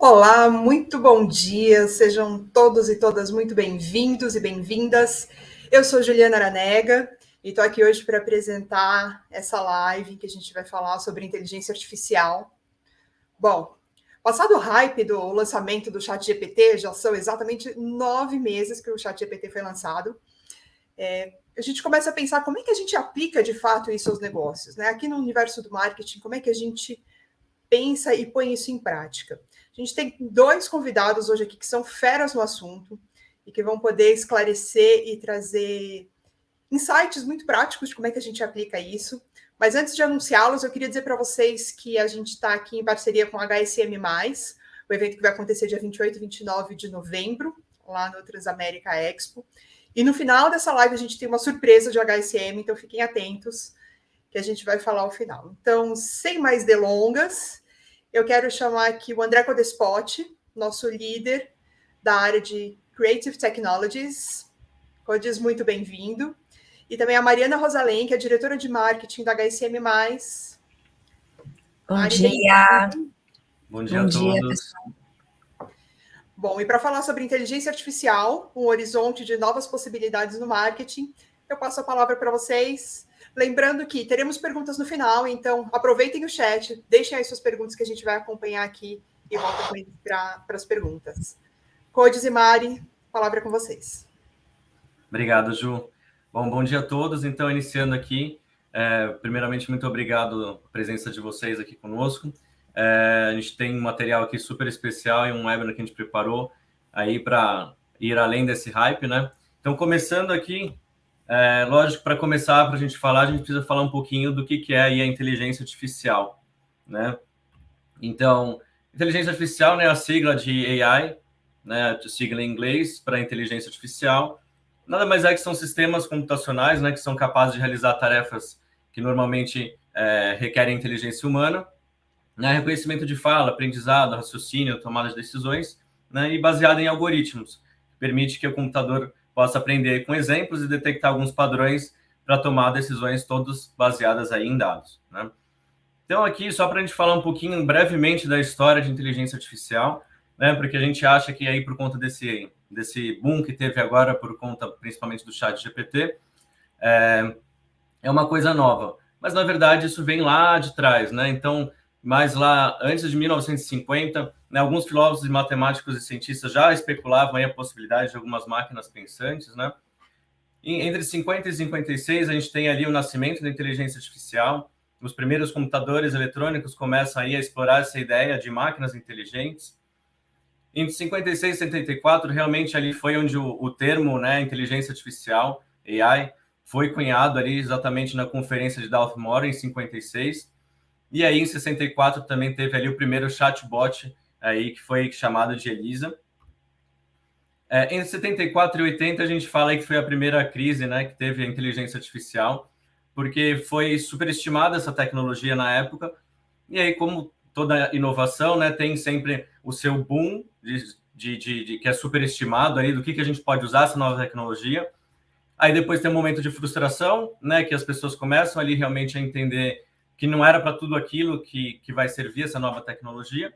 Olá, muito bom dia, sejam todos e todas muito bem-vindos e bem-vindas. Eu sou Juliana Aranega e estou aqui hoje para apresentar essa live em que a gente vai falar sobre inteligência artificial. Bom, passado o hype do lançamento do ChatGPT, já são exatamente 9 meses que o ChatGPT foi lançado, a gente começa a pensar como é que a gente aplica de fato isso aos negócios, né? Aqui no universo do marketing, como é que a gente pensa e põe isso em prática? A gente tem dois convidados hoje aqui que são feras no assunto e que vão poder esclarecer e trazer insights muito práticos de como é que a gente aplica isso. Mas antes de anunciá-los, eu queria dizer para vocês que a gente está aqui em parceria com a HSM+, o evento que vai acontecer dia 28 e 29 de novembro, lá no Transamérica Expo. E no final dessa live a gente tem uma surpresa de HSM, então fiquem atentos que a gente vai falar ao final. Então, sem mais delongas, eu quero chamar aqui o André Codespot, nosso líder da área de Creative Technologies. Codes, muito bem-vindo. E também a Mariana Rosalém, que é diretora de marketing da HSM+. Bom dia. Bom dia a todos. Bom, e para falar sobre inteligência artificial, um horizonte de novas possibilidades no marketing, eu passo a palavra para vocês. Lembrando que teremos perguntas no final, então aproveitem o chat, deixem aí suas perguntas que a gente vai acompanhar aqui e volta para as perguntas. Codes e Mari, a palavra é com vocês. Obrigado, Ju. Bom dia a todos. Então, iniciando aqui, primeiramente, muito obrigado pela presença de vocês aqui conosco. A gente tem um material aqui super especial e um webinar que a gente preparou aí para ir além desse hype, né? Então, começando aqui, lógico, para começar, para a gente falar, a gente precisa falar um pouquinho do que é aí a inteligência artificial, né? Então, inteligência artificial, né, a sigla de AI, né, a sigla em inglês para inteligência artificial, nada mais é que são sistemas computacionais, né, que são capazes de realizar tarefas que normalmente requerem inteligência humana, né, reconhecimento de fala, aprendizado, raciocínio, tomada de decisões, né, e baseado em algoritmos, que permite que o computador possa aprender com exemplos e detectar alguns padrões para tomar decisões todas baseadas aí em dados, né? Então, aqui, só para a gente falar um pouquinho brevemente da história de inteligência artificial, né, porque a gente acha que aí, por conta desse boom que teve agora, por conta principalmente do ChatGPT, é uma coisa nova. Mas, na verdade, isso vem lá de trás, né? Então, mais lá, antes de 1950, né, alguns filósofos e matemáticos e cientistas já especulavam aí a possibilidade de algumas máquinas pensantes, né? E entre 50 e 56, a gente tem ali o nascimento da inteligência artificial. Os primeiros computadores eletrônicos começam aí a explorar essa ideia de máquinas inteligentes. Entre 56 e 74, realmente ali foi onde o termo, né, inteligência artificial, AI, foi cunhado ali exatamente na conferência de Dartmouth em 56. E aí, em 64, também teve ali o primeiro chatbot aí, que foi chamado de Elisa. Entre 74 e 80, a gente fala aí que foi a primeira crise, né, que teve a inteligência artificial, porque foi superestimada essa tecnologia na época, e aí, como toda inovação, né, tem sempre o seu boom, que é superestimado, aí, do que a gente pode usar essa nova tecnologia. Aí depois tem um momento de frustração, né, que as pessoas começam ali realmente a entender que não era para tudo aquilo que vai servir essa nova tecnologia,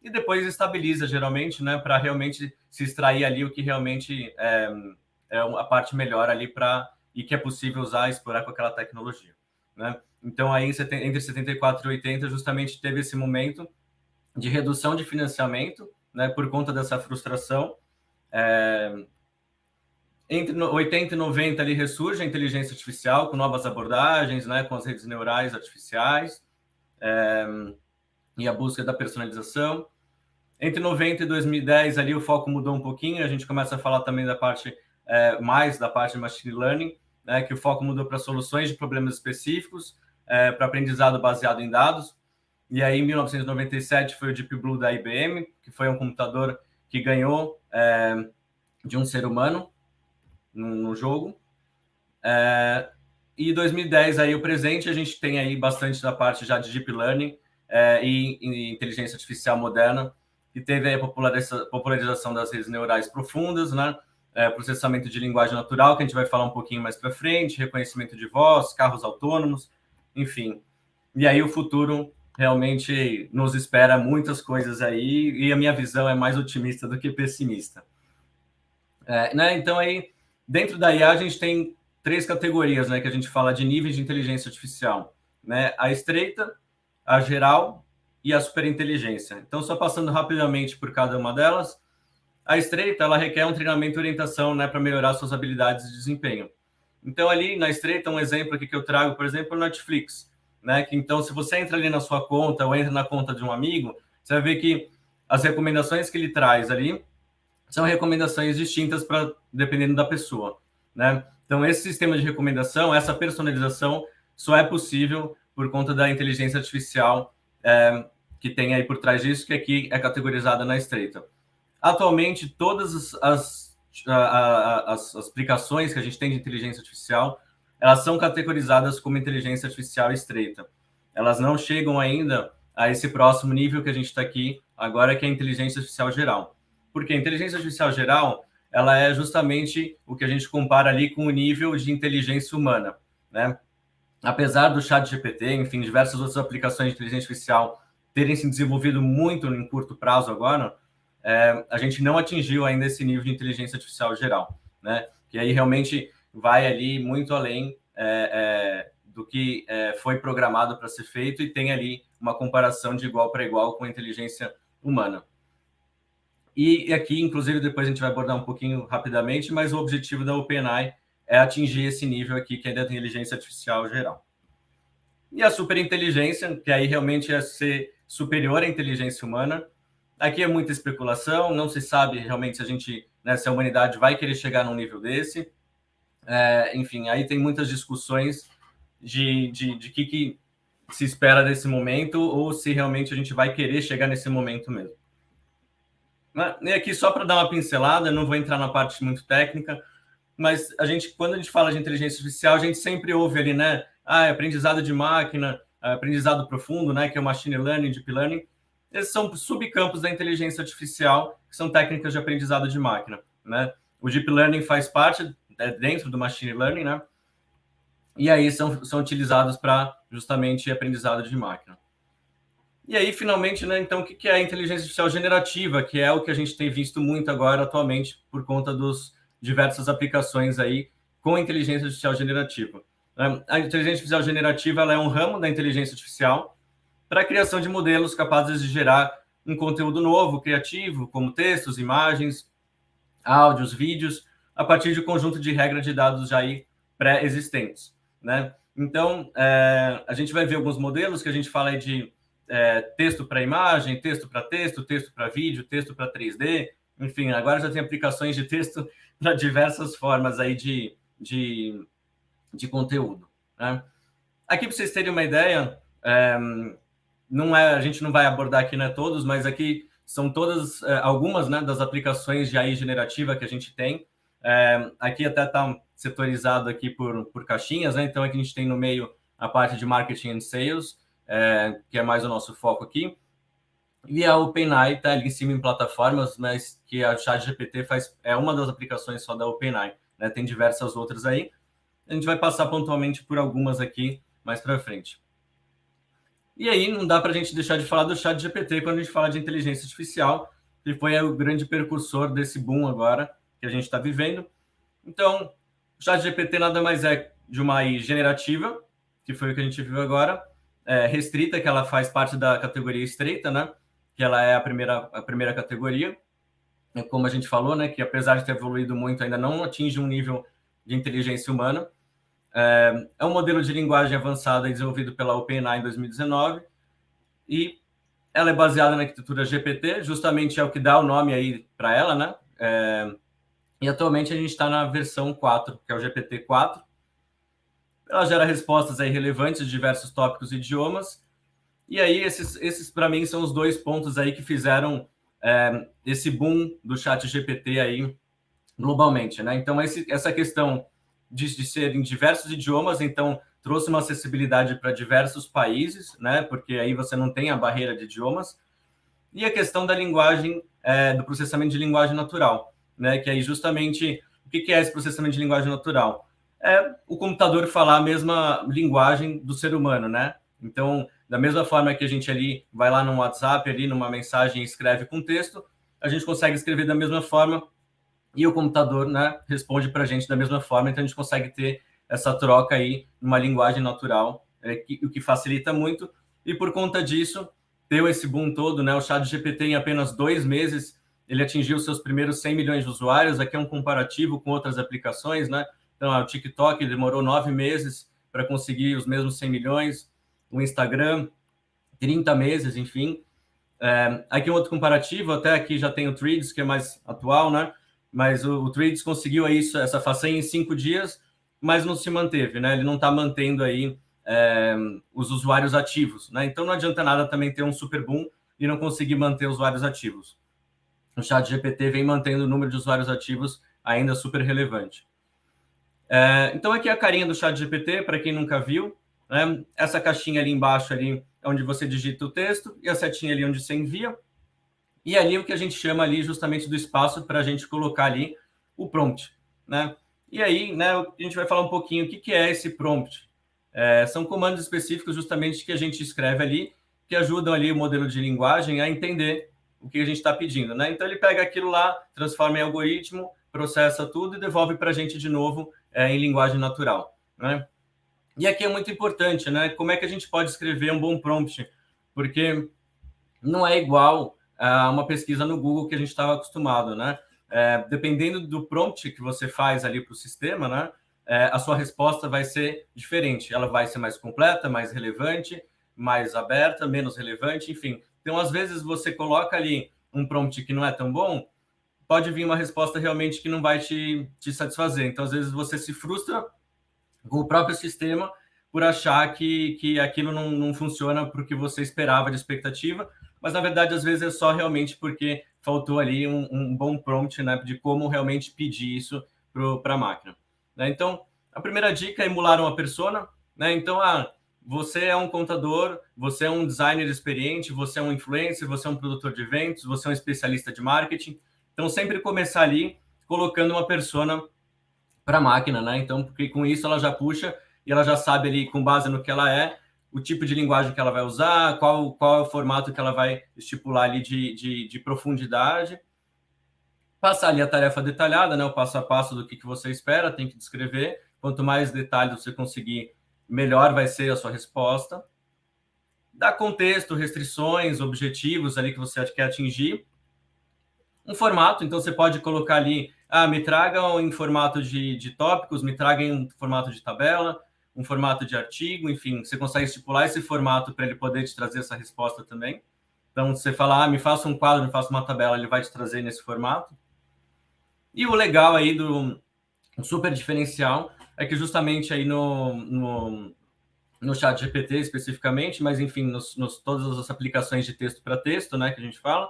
e depois estabiliza, geralmente, né, para realmente se extrair ali o que realmente é a parte melhor ali e que é possível usar e explorar com aquela tecnologia, né? Então, aí, entre 74 e 80, justamente teve esse momento de redução de financiamento, né, por conta dessa frustração. Entre 80 e 90, ali, ressurge a inteligência artificial com novas abordagens, né, com as redes neurais artificiais e a busca da personalização. Entre 90 e 2010, ali, o foco mudou um pouquinho, a gente começa a falar também da parte, mais da parte de machine learning, né, que o foco mudou para soluções de problemas específicos, para aprendizado baseado em dados. E aí, em 1997, foi o Deep Blue da IBM, que foi um computador que ganhou de um ser humano no jogo. E 2010, aí, o presente, a gente tem aí bastante da parte já de Deep Learning e inteligência artificial moderna, que teve aí a popularização das redes neurais profundas, né? Processamento de linguagem natural, que a gente vai falar um pouquinho mais para frente, reconhecimento de voz, carros autônomos, enfim. E aí o futuro realmente nos espera muitas coisas aí, e a minha visão é mais otimista do que pessimista. Né? Então, aí, dentro da IA, a gente tem 3 categorias, né, que a gente fala de níveis de inteligência artificial, né? A estreita, a geral e a superinteligência. Então, só passando rapidamente por cada uma delas, a estreita, ela requer um treinamento e orientação, né, para melhorar suas habilidades de desempenho. Então, ali na estreita, um exemplo aqui que eu trago, por exemplo, é o Netflix, né? Que então, se você entra ali na sua conta ou entra na conta de um amigo, você vai ver que as recomendações que ele traz ali são recomendações distintas para dependendo da pessoa, né? Então, esse sistema de recomendação, essa personalização, só é possível por conta da inteligência artificial que tem aí por trás disso, que aqui é categorizada na estreita. Atualmente, todas as aplicações que a gente tem de inteligência artificial, elas são categorizadas como inteligência artificial estreita. Elas não chegam ainda a esse próximo nível que a gente está aqui agora, que é a inteligência artificial geral. Porque a inteligência artificial geral, ela é justamente o que a gente compara ali com o nível de inteligência humana, né? Apesar do ChatGPT, enfim, diversas outras aplicações de inteligência artificial terem se desenvolvido muito em curto prazo agora, a gente não atingiu ainda esse nível de inteligência artificial geral, né? Que aí realmente vai ali muito além do que foi programado para ser feito e tem ali uma comparação de igual para igual com a inteligência humana. E aqui, inclusive, depois a gente vai abordar um pouquinho rapidamente, mas o objetivo da OpenAI é atingir esse nível aqui, que é da inteligência artificial geral. E a superinteligência, que aí realmente é ser superior à inteligência humana. Aqui é muita especulação, não se sabe realmente se a gente, né, se a humanidade vai querer chegar num nível desse. Enfim, aí tem muitas discussões de que se espera desse momento ou se realmente a gente vai querer chegar nesse momento mesmo. E aqui, só para dar uma pincelada, não vou entrar na parte muito técnica, mas quando a gente fala de inteligência artificial, a gente sempre ouve ali, né? Aprendizado de máquina, aprendizado profundo, né? Que é o machine learning, deep learning. Esses são subcampos da inteligência artificial, que são técnicas de aprendizado de máquina, né? O deep learning faz parte dentro do machine learning, né? E aí são utilizados para justamente aprendizado de máquina. E aí, finalmente, né, então, o que é a inteligência artificial generativa, que é o que a gente tem visto muito agora atualmente por conta dos diversas aplicações aí com inteligência artificial generativa. A inteligência artificial generativa, ela é um ramo da inteligência artificial para a criação de modelos capazes de gerar um conteúdo novo, criativo, como textos, imagens, áudios, vídeos, a partir de um conjunto de regras de dados já aí pré-existentes, né? Então, a gente vai ver alguns modelos que a gente fala aí de texto para imagem, texto para vídeo, texto para 3D, enfim, agora já tem aplicações de texto para diversas formas aí de conteúdo, né? Aqui, para vocês terem uma ideia, a gente não vai abordar aqui, né, todos, mas aqui são todas, algumas, né, das aplicações de AI generativa que a gente tem. Aqui até está setorizado aqui por caixinhas, né? Então aqui a gente tem no meio a parte de marketing and sales, que é mais o nosso foco aqui. E a OpenAI está ali em cima em plataformas, mas que a ChatGPT é uma das aplicações só da OpenAI, né? Tem diversas outras aí. A gente vai passar pontualmente por algumas aqui mais para frente. E aí não dá para a gente deixar de falar do ChatGPT quando a gente fala de inteligência artificial, que foi o grande precursor desse boom agora que a gente está vivendo. Então, o ChatGPT nada mais é de uma AI generativa, que foi o que a gente viu agora, restrita, que ela faz parte da categoria estreita, né? Que ela é a primeira categoria. Como a gente falou, né? Que apesar de ter evoluído muito, ainda não atinge um nível de inteligência humana. É um modelo de linguagem avançada desenvolvido pela OpenAI em 2019 e ela é baseada na arquitetura GPT, justamente é o que dá o nome aí para ela, né? E atualmente a gente está na versão 4, que é o GPT-4. Ela gera respostas aí relevantes de diversos tópicos e idiomas. E aí esses para mim são os 2 pontos aí que fizeram esse boom do ChatGPT aí globalmente, né? Então essa questão de ser em diversos idiomas, então trouxe uma acessibilidade para diversos países, né? Porque aí você não tem a barreira de idiomas. E a questão da linguagem, do processamento de linguagem natural, né? Que aí justamente o que é esse processamento de linguagem natural? É o computador falar a mesma linguagem do ser humano, né? Então Da mesma forma que a gente ali vai lá no WhatsApp, ali numa mensagem e escreve com texto, a gente consegue escrever da mesma forma e o computador, né, responde para a gente da mesma forma, então a gente consegue ter essa troca aí numa linguagem natural, o que facilita muito, e por conta disso, deu esse boom todo, né, o ChatGPT em apenas 2 meses, ele atingiu seus primeiros 100 milhões de usuários, aqui é um comparativo com outras aplicações, né, então o TikTok demorou 9 meses para conseguir os mesmos 100 milhões, o Instagram, 30 meses, enfim. Aqui um outro comparativo, até aqui já tem o Threads, que é mais atual, né? Mas o Threads conseguiu aí essa façanha em 5 dias, mas não se manteve, né? Ele não está mantendo aí os usuários ativos, né? Então não adianta nada também ter um super boom e não conseguir manter usuários ativos. O ChatGPT vem mantendo o número de usuários ativos ainda super relevante. Então aqui é a carinha do ChatGPT, para quem nunca viu, né? Essa caixinha ali embaixo ali é onde você digita o texto e a setinha ali onde você envia. E ali o que a gente chama ali justamente do espaço para a gente colocar ali o prompt, né? E aí, né, a gente vai falar um pouquinho o que é esse prompt. São comandos específicos justamente que a gente escreve ali, que ajudam ali o modelo de linguagem a entender o que a gente está pedindo, né? Então ele pega aquilo lá, transforma em algoritmo, processa tudo e devolve para a gente de novo em linguagem natural, né? E aqui é muito importante, né? Como é que a gente pode escrever um bom prompt? Porque não é igual a uma pesquisa no Google que a gente estava acostumado, né? Dependendo do prompt que você faz ali para o sistema, né? A sua resposta vai ser diferente. Ela vai ser mais completa, mais relevante, mais aberta, menos relevante, enfim. Então, às vezes, você coloca ali um prompt que não é tão bom, pode vir uma resposta realmente que não vai te satisfazer. Então, às vezes, você se frustra com o próprio sistema por achar que aquilo não funciona porque você esperava de expectativa, mas, na verdade, às vezes é só realmente porque faltou ali um bom prompt, né, de como realmente pedir isso para a máquina. Né? Então, a primeira dica é emular uma persona. Né? Então, você é um contador, você é um designer experiente, você é um influencer, você é um produtor de eventos, você é um especialista de marketing. Então, sempre começar ali colocando uma persona para a máquina, né? Então, porque com isso ela já puxa e ela já sabe ali, com base no que ela é, o tipo de linguagem que ela vai usar, qual é o formato que ela vai estipular ali de profundidade. Passar ali a tarefa detalhada, né? O passo a passo do que você espera, tem que descrever. Quanto mais detalhes você conseguir, melhor vai ser a sua resposta. Dar contexto, restrições, objetivos ali que você quer atingir. Um formato, então você pode colocar ali, me tragam em formato de tópicos, me tragam em formato de tabela, um formato de artigo, enfim, você consegue estipular esse formato para ele poder te trazer essa resposta também. Então, você fala, me faça um quadro, me faça uma tabela, ele vai te trazer nesse formato. E o legal aí do super diferencial é que justamente aí no ChatGPT especificamente, mas enfim, todas as aplicações de texto para texto, né, que a gente fala,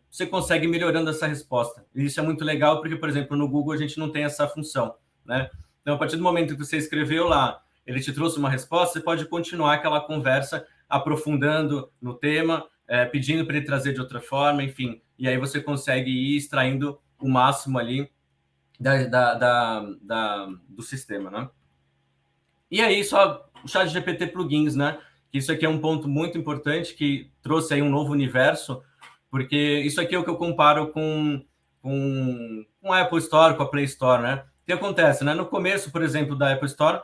você consegue ir melhorando essa resposta. E isso é muito legal porque, por exemplo, no Google a gente não tem essa função, né? Então, a partir do momento que você escreveu lá, ele te trouxe uma resposta, você pode continuar aquela conversa aprofundando no tema, pedindo para ele trazer de outra forma, enfim. E aí você consegue ir extraindo o máximo ali do sistema, né? E aí, só o ChatGPT Plugins, né? Que isso aqui é um ponto muito importante que trouxe aí um novo universo, porque isso aqui é o que eu comparo com a Apple Store, com a Play Store, né? O que acontece, né? No começo, por exemplo, da Apple Store,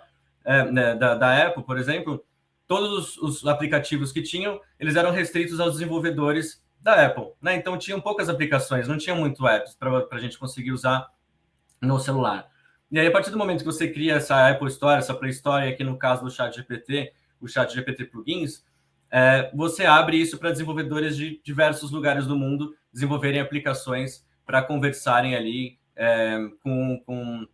né, da Apple, por exemplo, todos os aplicativos que tinham, eles eram restritos aos desenvolvedores da Apple, né? Então, tinham poucas aplicações, não tinha muito apps para a gente conseguir usar no celular. E aí, a partir do momento que você cria essa Apple Store, essa Play Store, e aqui no caso do ChatGPT, o ChatGPT Plugins, você abre isso para desenvolvedores de diversos lugares do mundo desenvolverem aplicações para conversarem ali com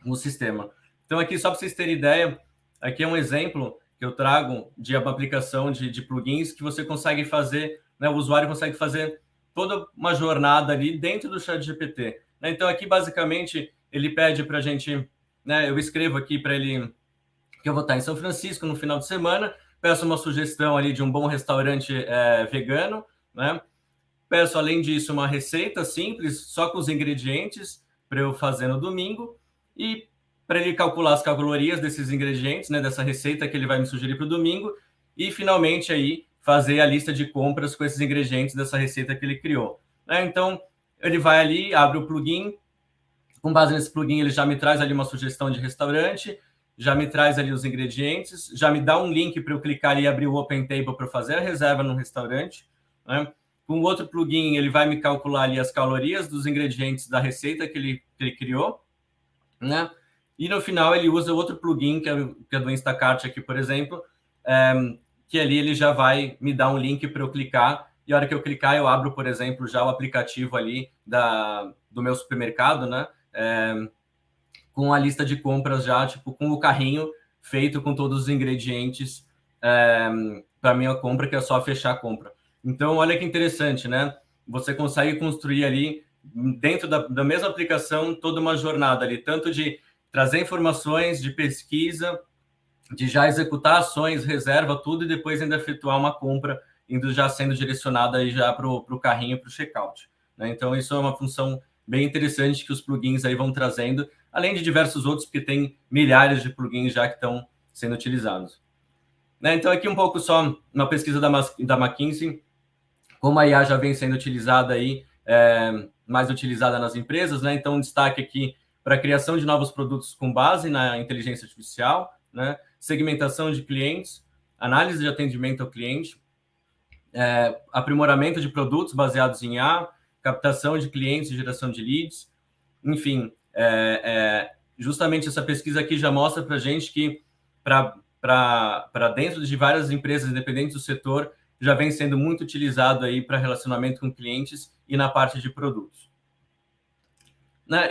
o sistema. Então, aqui, só para vocês terem ideia, aqui é um exemplo que eu trago de uma aplicação de plugins que você consegue fazer, né, o usuário consegue fazer toda uma jornada ali dentro do ChatGPT. Então, aqui, basicamente, ele pede para a gente, né, eu escrevo aqui para ele que eu vou estar em São Francisco no final de semana, peço uma sugestão ali de um bom restaurante vegano, né? Peço, além disso, uma receita simples, só com os ingredientes, para eu fazer no domingo, e para ele calcular as calorias desses ingredientes, né, dessa receita que ele vai me sugerir para o domingo, e finalmente aí fazer a lista de compras com esses ingredientes dessa receita que ele criou. Então, ele vai ali, abre o plugin, com base nesse plugin ele já me traz ali uma sugestão de restaurante, já me traz ali os ingredientes, já me dá um link para eu clicar ali e abrir o Open Table para fazer a reserva no restaurante. Com o outro plugin, ele vai me calcular ali as calorias dos ingredientes da receita que ele criou, E no final ele usa outro plugin, que é do Instacart aqui, por exemplo, que ali ele já vai me dar um link para eu clicar, e a hora que eu clicar, eu abro, por exemplo, já o aplicativo ali do meu supermercado, com a lista de compras já, tipo, com o carrinho feito com todos os ingredientes para minha compra, que é só fechar a compra. Então, olha que interessante, Você consegue construir ali, dentro da mesma aplicação, toda uma jornada ali, tanto de trazer informações, de pesquisa, de já executar ações, reserva, tudo, e depois ainda efetuar uma compra, já sendo direcionada aí já para o carrinho, para o checkout. Então, isso é uma função bem interessante que os plugins aí vão trazendo, além de diversos outros, porque tem milhares de plugins já que estão sendo utilizados. Então, aqui um pouco só uma pesquisa da McKinsey, como a IA já vem sendo utilizada aí, mais utilizada nas empresas, Então, um destaque aqui para a criação de novos produtos com base na inteligência artificial, segmentação de clientes, análise de atendimento ao cliente, aprimoramento de produtos baseados em IA, captação de clientes e geração de leads. Enfim, justamente essa pesquisa aqui já mostra para a gente que para dentro de várias empresas independentes do setor, já vem sendo muito utilizado aí para relacionamento com clientes e na parte de produtos.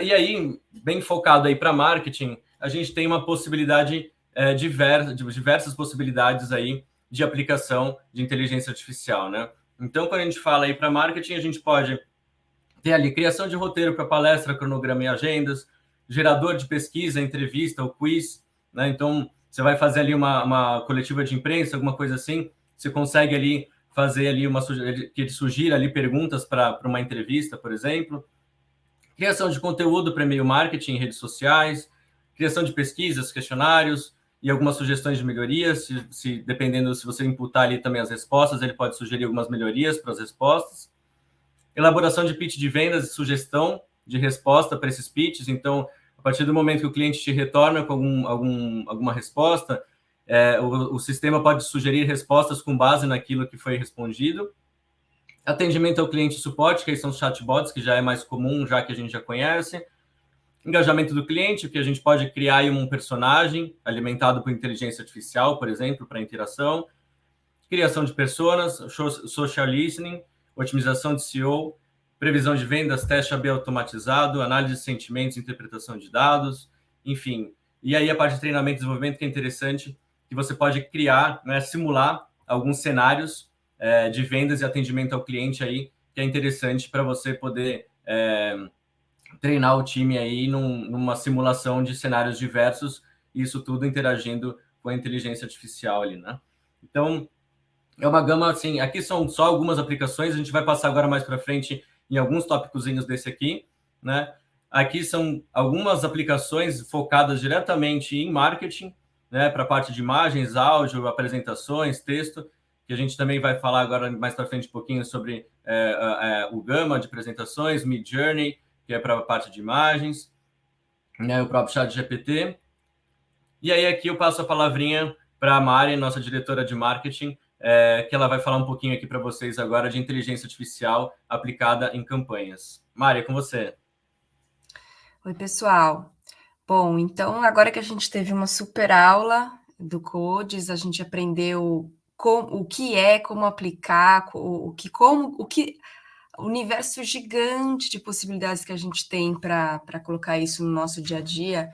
E aí, bem focado aí para marketing, a gente tem uma possibilidade diversas possibilidades aí de aplicação de inteligência artificial, Então, quando a gente fala aí para marketing, a gente pode ter ali criação de roteiro para palestra, cronograma e agendas, gerador de pesquisa, entrevista ou quiz, Então, você vai fazer ali uma coletiva de imprensa, alguma coisa assim, você consegue ali fazer ali que ele sugira ali perguntas para uma entrevista, por exemplo. Criação de conteúdo para e-mail marketing em redes sociais, criação de pesquisas, questionários e algumas sugestões de melhorias, dependendo se você imputar ali também as respostas, ele pode sugerir algumas melhorias para as respostas. Elaboração de pitch de vendas e sugestão de resposta para esses pitches. Então, a partir do momento que o cliente te retorna com alguma resposta, o sistema pode sugerir respostas com base naquilo que foi respondido. Atendimento ao cliente e suporte, que aí são os chatbots, que já é mais comum, já que a gente já conhece. Engajamento do cliente, que a gente pode criar aí um personagem alimentado por inteligência artificial, por exemplo, para interação. Criação de personas, social listening, otimização de SEO, previsão de vendas, teste AB automatizado, análise de sentimentos, interpretação de dados, enfim. E aí a parte de treinamento e desenvolvimento, que é interessante, que você pode criar, simular alguns cenários de vendas e atendimento ao cliente aí, que é interessante para você poder treinar o time aí numa simulação de cenários diversos, e isso tudo interagindo com a inteligência artificial ali, Então, é uma gama, assim, aqui são só algumas aplicações, a gente vai passar agora mais para frente em alguns tópicozinhos desse aqui, Aqui são algumas aplicações focadas diretamente em marketing, para a parte de imagens, áudio, apresentações, texto, que a gente também vai falar agora mais para frente um pouquinho sobre o Gama de apresentações, Midjourney, que é para a parte de imagens, o próprio ChatGPT. E aí aqui eu passo a palavrinha para a Mari, nossa diretora de marketing, que ela vai falar um pouquinho aqui para vocês agora de inteligência artificial aplicada em campanhas. Mari, é com você. Oi, pessoal. Bom, então agora que a gente teve uma super aula do Codes, a gente aprendeu o que é, como aplicar, o universo gigante de possibilidades que a gente tem para colocar isso no nosso dia a dia.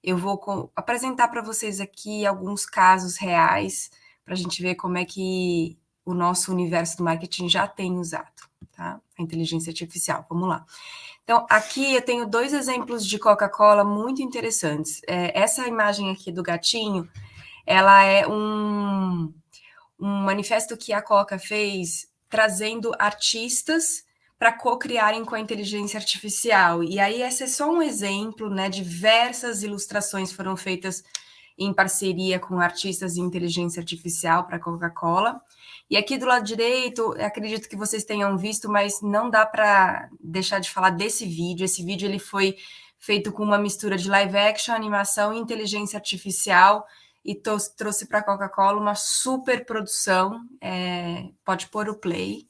Eu vou apresentar para vocês aqui alguns casos reais para a gente ver como é que o nosso universo do marketing já tem usado, tá? A inteligência artificial. Vamos lá. Então, aqui eu tenho 2 exemplos de Coca-Cola muito interessantes. Essa imagem aqui do gatinho, ela é um manifesto que a Coca fez trazendo artistas para co-criarem com a inteligência artificial. E aí, esse é só um exemplo, diversas ilustrações foram feitas em parceria com artistas de inteligência artificial para a Coca-Cola. E aqui do lado direito, acredito que vocês tenham visto, mas não dá para deixar de falar desse vídeo. Esse vídeo ele foi feito com uma mistura de live action, animação e inteligência artificial, e trouxe para a Coca-Cola uma super produção. Pode pôr o play.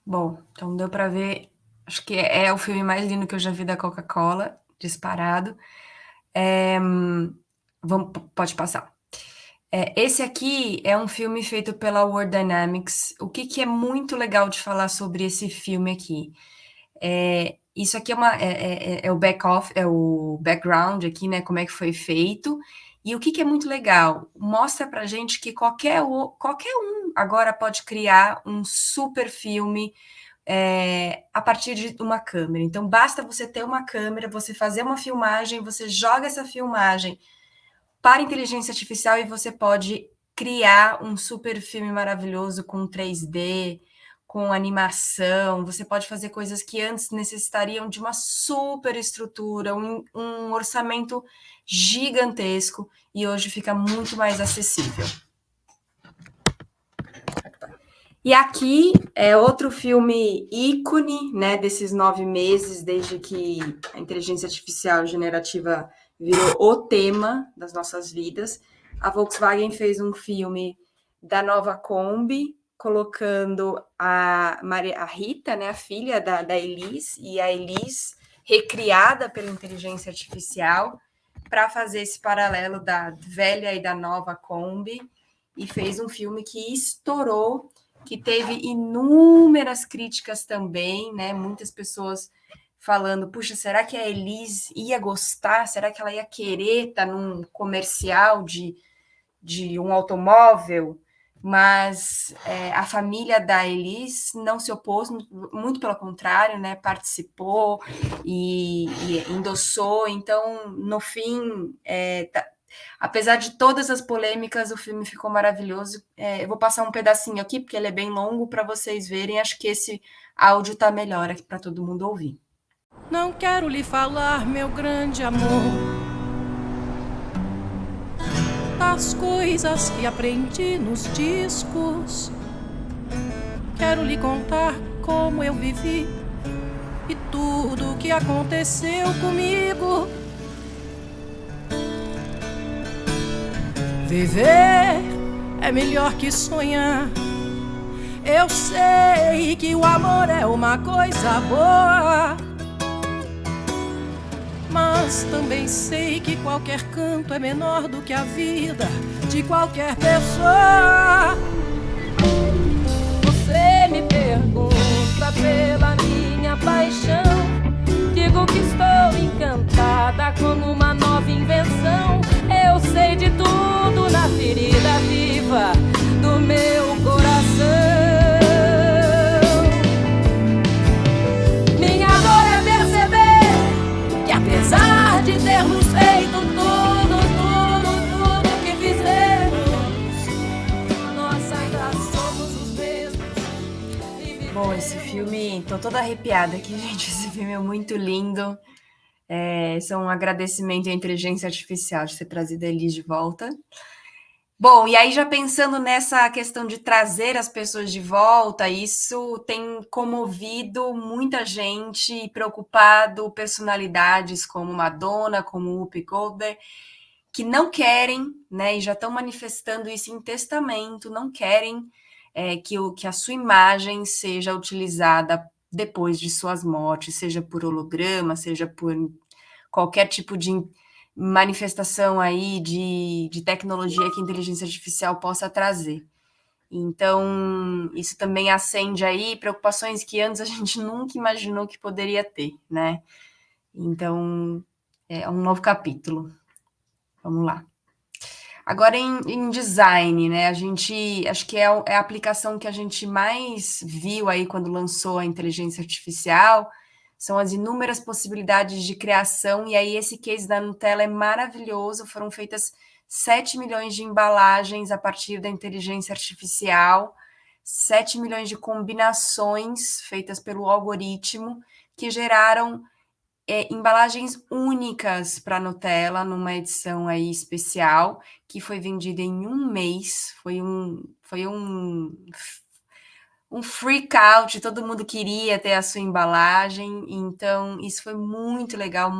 Bom, então deu para ver, acho que é o filme mais lindo que eu já vi da Coca-Cola, disparado. Pode passar. Esse aqui é um filme feito pela World Dynamics. O que é muito legal de falar sobre esse filme aqui? Isso aqui é o background aqui, né? Como é que foi feito. E o que é muito legal? Mostra pra gente que qualquer um agora pode criar um super filme a partir de uma câmera. Então, basta você ter uma câmera, você fazer uma filmagem, você joga essa filmagem para a inteligência artificial e você pode criar um super filme maravilhoso com 3D, com animação. Você pode fazer coisas que antes necessitariam de uma super estrutura, um orçamento gigantesco, e hoje fica muito mais acessível. E aqui é outro filme ícone, né, desses 9 meses, desde que a inteligência artificial generativa virou o tema das nossas vidas. A Volkswagen fez um filme da nova Kombi, colocando a Rita, né, a filha da Elis, e a Elis recriada pela inteligência artificial, para fazer esse paralelo da velha e da nova Kombi, e fez um filme que estourou, que teve inúmeras críticas também, né? Muitas pessoas falando, puxa, será que a Elis ia gostar? Será que ela ia querer estar num comercial de um automóvel? Mas a família da Elis não se opôs, muito pelo contrário, né? Participou e endossou. Então, no fim, apesar de todas as polêmicas, o filme ficou maravilhoso. Eu vou passar um pedacinho aqui, porque ele é bem longo, para vocês verem. Acho que esse áudio está melhor aqui para todo mundo ouvir. Não quero lhe falar, meu grande amor, das coisas que aprendi nos discos. Quero lhe contar como eu vivi e tudo o que aconteceu comigo. Viver é melhor que sonhar. Eu sei que o amor é uma coisa boa, mas também sei que qualquer canto é menor do que a vida de qualquer pessoa. Você me pergunta pela minha paixão, digo que estou encantada como uma nova invenção. Eu sei de tudo na ferida viva do meu coração. Minha dor é perceber que apesar de termos feito tudo que fizemos, nós ainda somos os mesmos. Bom, esse filme, tô toda arrepiada aqui, gente. Esse filme é muito lindo. Isso é um agradecimento à inteligência artificial de ter trazido a Elis de volta. Bom, e aí já pensando nessa questão de trazer as pessoas de volta, isso tem comovido muita gente, preocupado personalidades como Madonna, como Whoopi Goldberg, que não querem, né, e já estão manifestando isso em testamento, não querem que a sua imagem seja utilizada depois de suas mortes, seja por holograma, seja por qualquer tipo de manifestação aí de tecnologia que a inteligência artificial possa trazer. Então, isso também acende aí preocupações que antes a gente nunca imaginou que poderia ter, né? Então, é um novo capítulo. Vamos lá. Agora, em design, né? Acho que é a aplicação que a gente mais viu aí quando lançou a inteligência artificial, são as inúmeras possibilidades de criação, e aí esse case da Nutella é maravilhoso, foram feitas 7 milhões de embalagens a partir da inteligência artificial, 7 milhões de combinações feitas pelo algoritmo, que geraram embalagens únicas para Nutella, numa edição aí especial, que foi vendida em um mês, foi um freak out, todo mundo queria ter a sua embalagem, então isso foi muito legal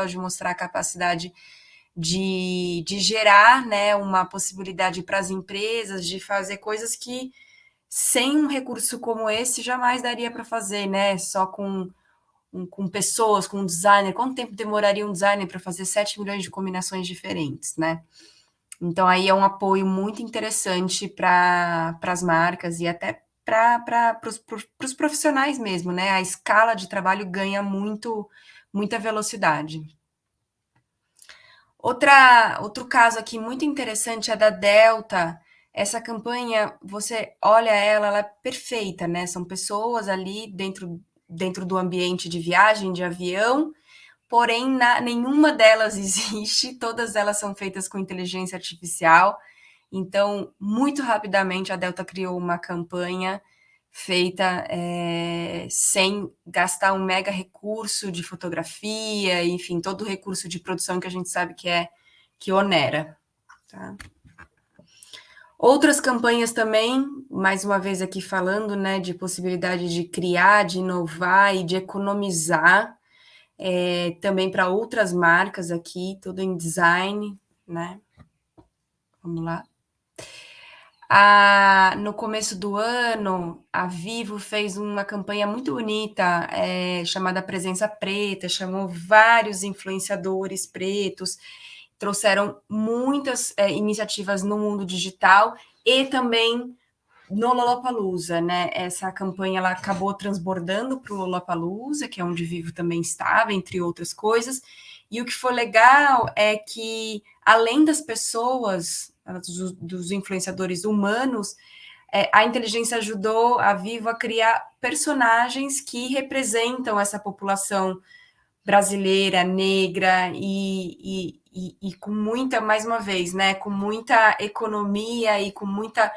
de mostrar a capacidade de gerar, né, uma possibilidade para as empresas de fazer coisas que sem um recurso como esse jamais daria para fazer, né, só com pessoas, com um designer. Quanto tempo demoraria um designer para fazer 7 milhões de combinações diferentes, né? Então aí é um apoio muito interessante para as marcas e até para os profissionais mesmo, né? A escala de trabalho ganha muita velocidade. Outro caso aqui muito interessante é da Delta. Essa campanha, você olha ela é perfeita, né? São pessoas ali dentro do ambiente de viagem, de avião, porém nenhuma delas existe, todas elas são feitas com inteligência artificial. Então, muito rapidamente, a Delta criou uma campanha feita sem gastar um mega recurso de fotografia, enfim, todo o recurso de produção que a gente sabe que onera. Tá? Outras campanhas também, mais uma vez aqui falando, né, de possibilidade de criar, de inovar e de economizar, também para outras marcas aqui, tudo em design, né? Vamos lá. No começo do ano, a Vivo fez uma campanha muito bonita, chamada Presença Preta, chamou vários influenciadores pretos, trouxeram muitas iniciativas no mundo digital e também no Lollapalooza, né? Essa campanha ela acabou transbordando para o Lollapalooza, que é onde Vivo também estava, entre outras coisas. E o que foi legal é que, além das pessoas, dos influenciadores humanos, a inteligência ajudou a Vivo a criar personagens que representam essa população brasileira, negra e com muita, mais uma vez, né, com muita economia e com muita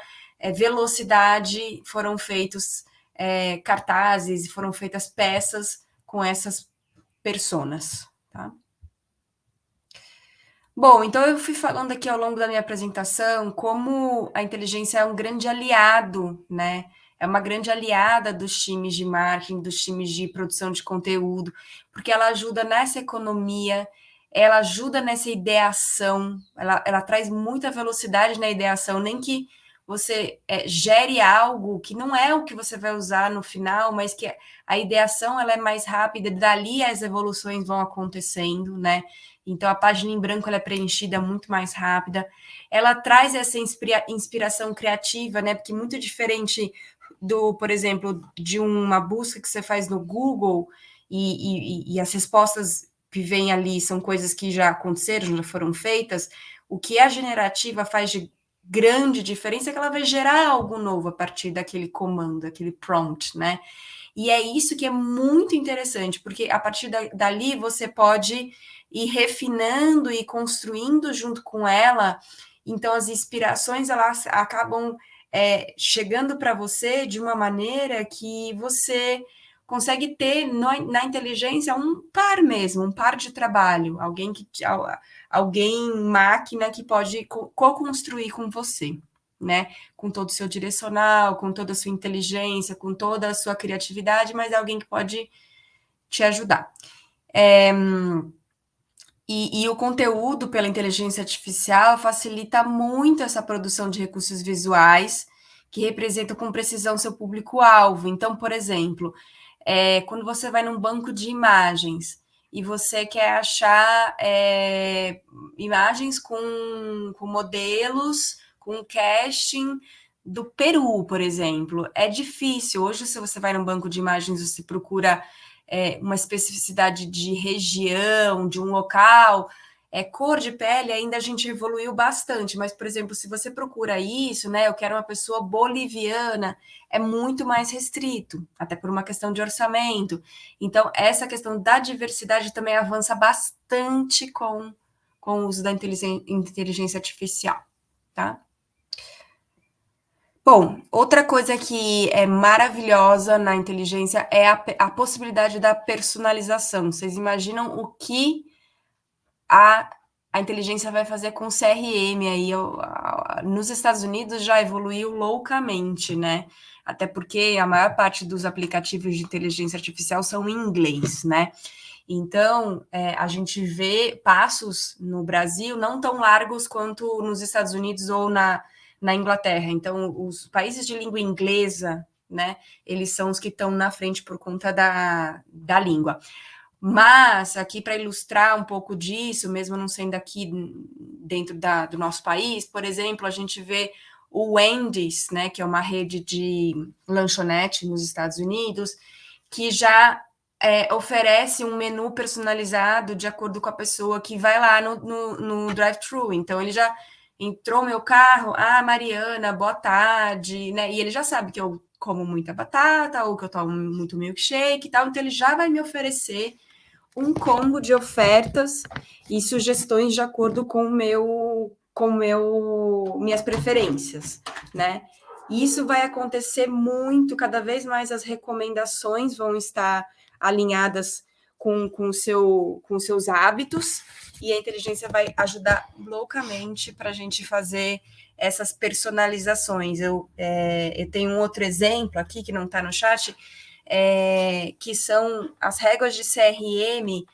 velocidade foram feitos cartazes e foram feitas peças com essas personas, tá? Bom, então eu fui falando aqui ao longo da minha apresentação como a inteligência é um grande aliado, né? É uma grande aliada dos times de marketing, dos times de produção de conteúdo, porque ela ajuda nessa economia, ela ajuda nessa ideação, ela traz muita velocidade na ideação, nem que você gere algo que não é o que você vai usar no final, mas que a ideação ela é mais rápida, dali as evoluções vão acontecendo, né? Então, a página em branco ela é preenchida muito mais rápida. Ela traz essa inspiração criativa, né? Porque muito diferente por exemplo, de uma busca que você faz no Google e as respostas que vêm ali são coisas que já aconteceram, já foram feitas, o que a generativa faz de grande diferença é que ela vai gerar algo novo a partir daquele comando, aquele prompt, né? E é isso que é muito interessante, porque a partir dali você pode ir refinando e construindo junto com ela, então as inspirações elas acabam chegando para você de uma maneira que você consegue ter na inteligência um par mesmo, um par de trabalho, alguém máquina que pode co-construir com você, né? Com todo o seu direcional, com toda a sua inteligência, com toda a sua criatividade, mas é alguém que pode te ajudar. E o conteúdo pela inteligência artificial facilita muito essa produção de recursos visuais que representam com precisão seu público-alvo. Então, por exemplo, quando você vai num banco de imagens e você quer achar imagens com modelos, com casting do Peru, por exemplo. É difícil. Hoje, se você vai num banco de imagens, você procura uma especificidade de região, de um local, cor de pele, ainda a gente evoluiu bastante. Mas, por exemplo, se você procura isso, né? Eu quero uma pessoa boliviana, é muito mais restrito, até por uma questão de orçamento. Então, essa questão da diversidade também avança bastante com o uso da inteligência artificial, tá? Bom, outra coisa que é maravilhosa na inteligência é a possibilidade da personalização. Vocês imaginam o que a inteligência vai fazer com o CRM aí? Nos Estados Unidos já evoluiu loucamente, né? Até porque a maior parte dos aplicativos de inteligência artificial são em inglês, né? Então, a gente vê passos no Brasil não tão largos quanto nos Estados Unidos ou na Inglaterra. Então, os países de língua inglesa, né, eles são os que estão na frente por conta da língua. Mas, aqui para ilustrar um pouco disso, mesmo não sendo aqui dentro do nosso país, por exemplo, a gente vê o Wendy's, né, que é uma rede de lanchonete nos Estados Unidos, que já oferece um menu personalizado de acordo com a pessoa que vai lá no drive-thru. Então, ele já entrou meu carro, Mariana, boa tarde, né? E ele já sabe que eu como muita batata ou que eu tomo muito milkshake e tal, então ele já vai me oferecer um combo de ofertas e sugestões de acordo com minhas preferências, né? E isso vai acontecer muito, cada vez mais as recomendações vão estar alinhadas com seus hábitos, e a inteligência vai ajudar loucamente para a gente fazer essas personalizações. Eu tenho um outro exemplo aqui, que não está no chat, que são as réguas de CRM,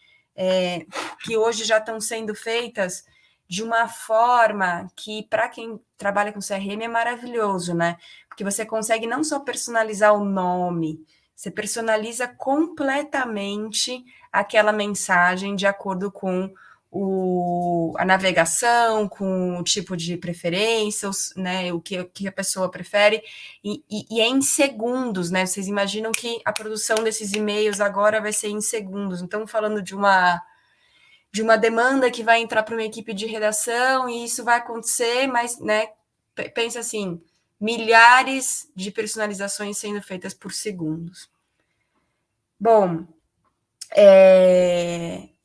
que hoje já estão sendo feitas de uma forma que, para quem trabalha com CRM, é maravilhoso, né? Porque você consegue não só personalizar o nome, você personaliza completamente aquela mensagem de acordo com a navegação, com o tipo de preferência, né, o que a pessoa prefere, e é em segundos, né? Vocês imaginam que a produção desses e-mails agora vai ser em segundos. Então, falando de uma demanda que vai entrar para uma equipe de redação, e isso vai acontecer, mas, né, pensa assim, milhares de personalizações sendo feitas por segundos. Bom,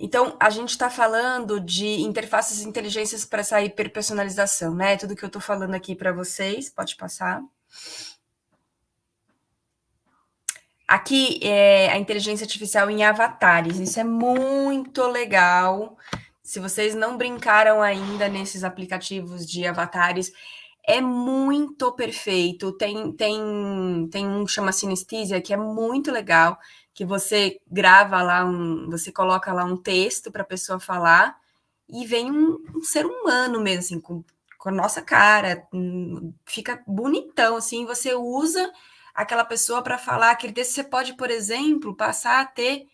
então, a gente está falando de interfaces e inteligências para essa hiperpersonalização, né? Tudo que eu estou falando aqui para vocês, pode passar. Aqui é a inteligência artificial em avatares, isso é muito legal. Se vocês não brincaram ainda nesses aplicativos de avatares, é muito perfeito. Tem um que chama Synesthesia, que é muito legal, que você grava lá, você coloca lá um texto para a pessoa falar, e vem um ser humano mesmo, assim, com a nossa cara, fica bonitão, assim, você usa aquela pessoa para falar aquele texto. Você pode, por exemplo, passar a ter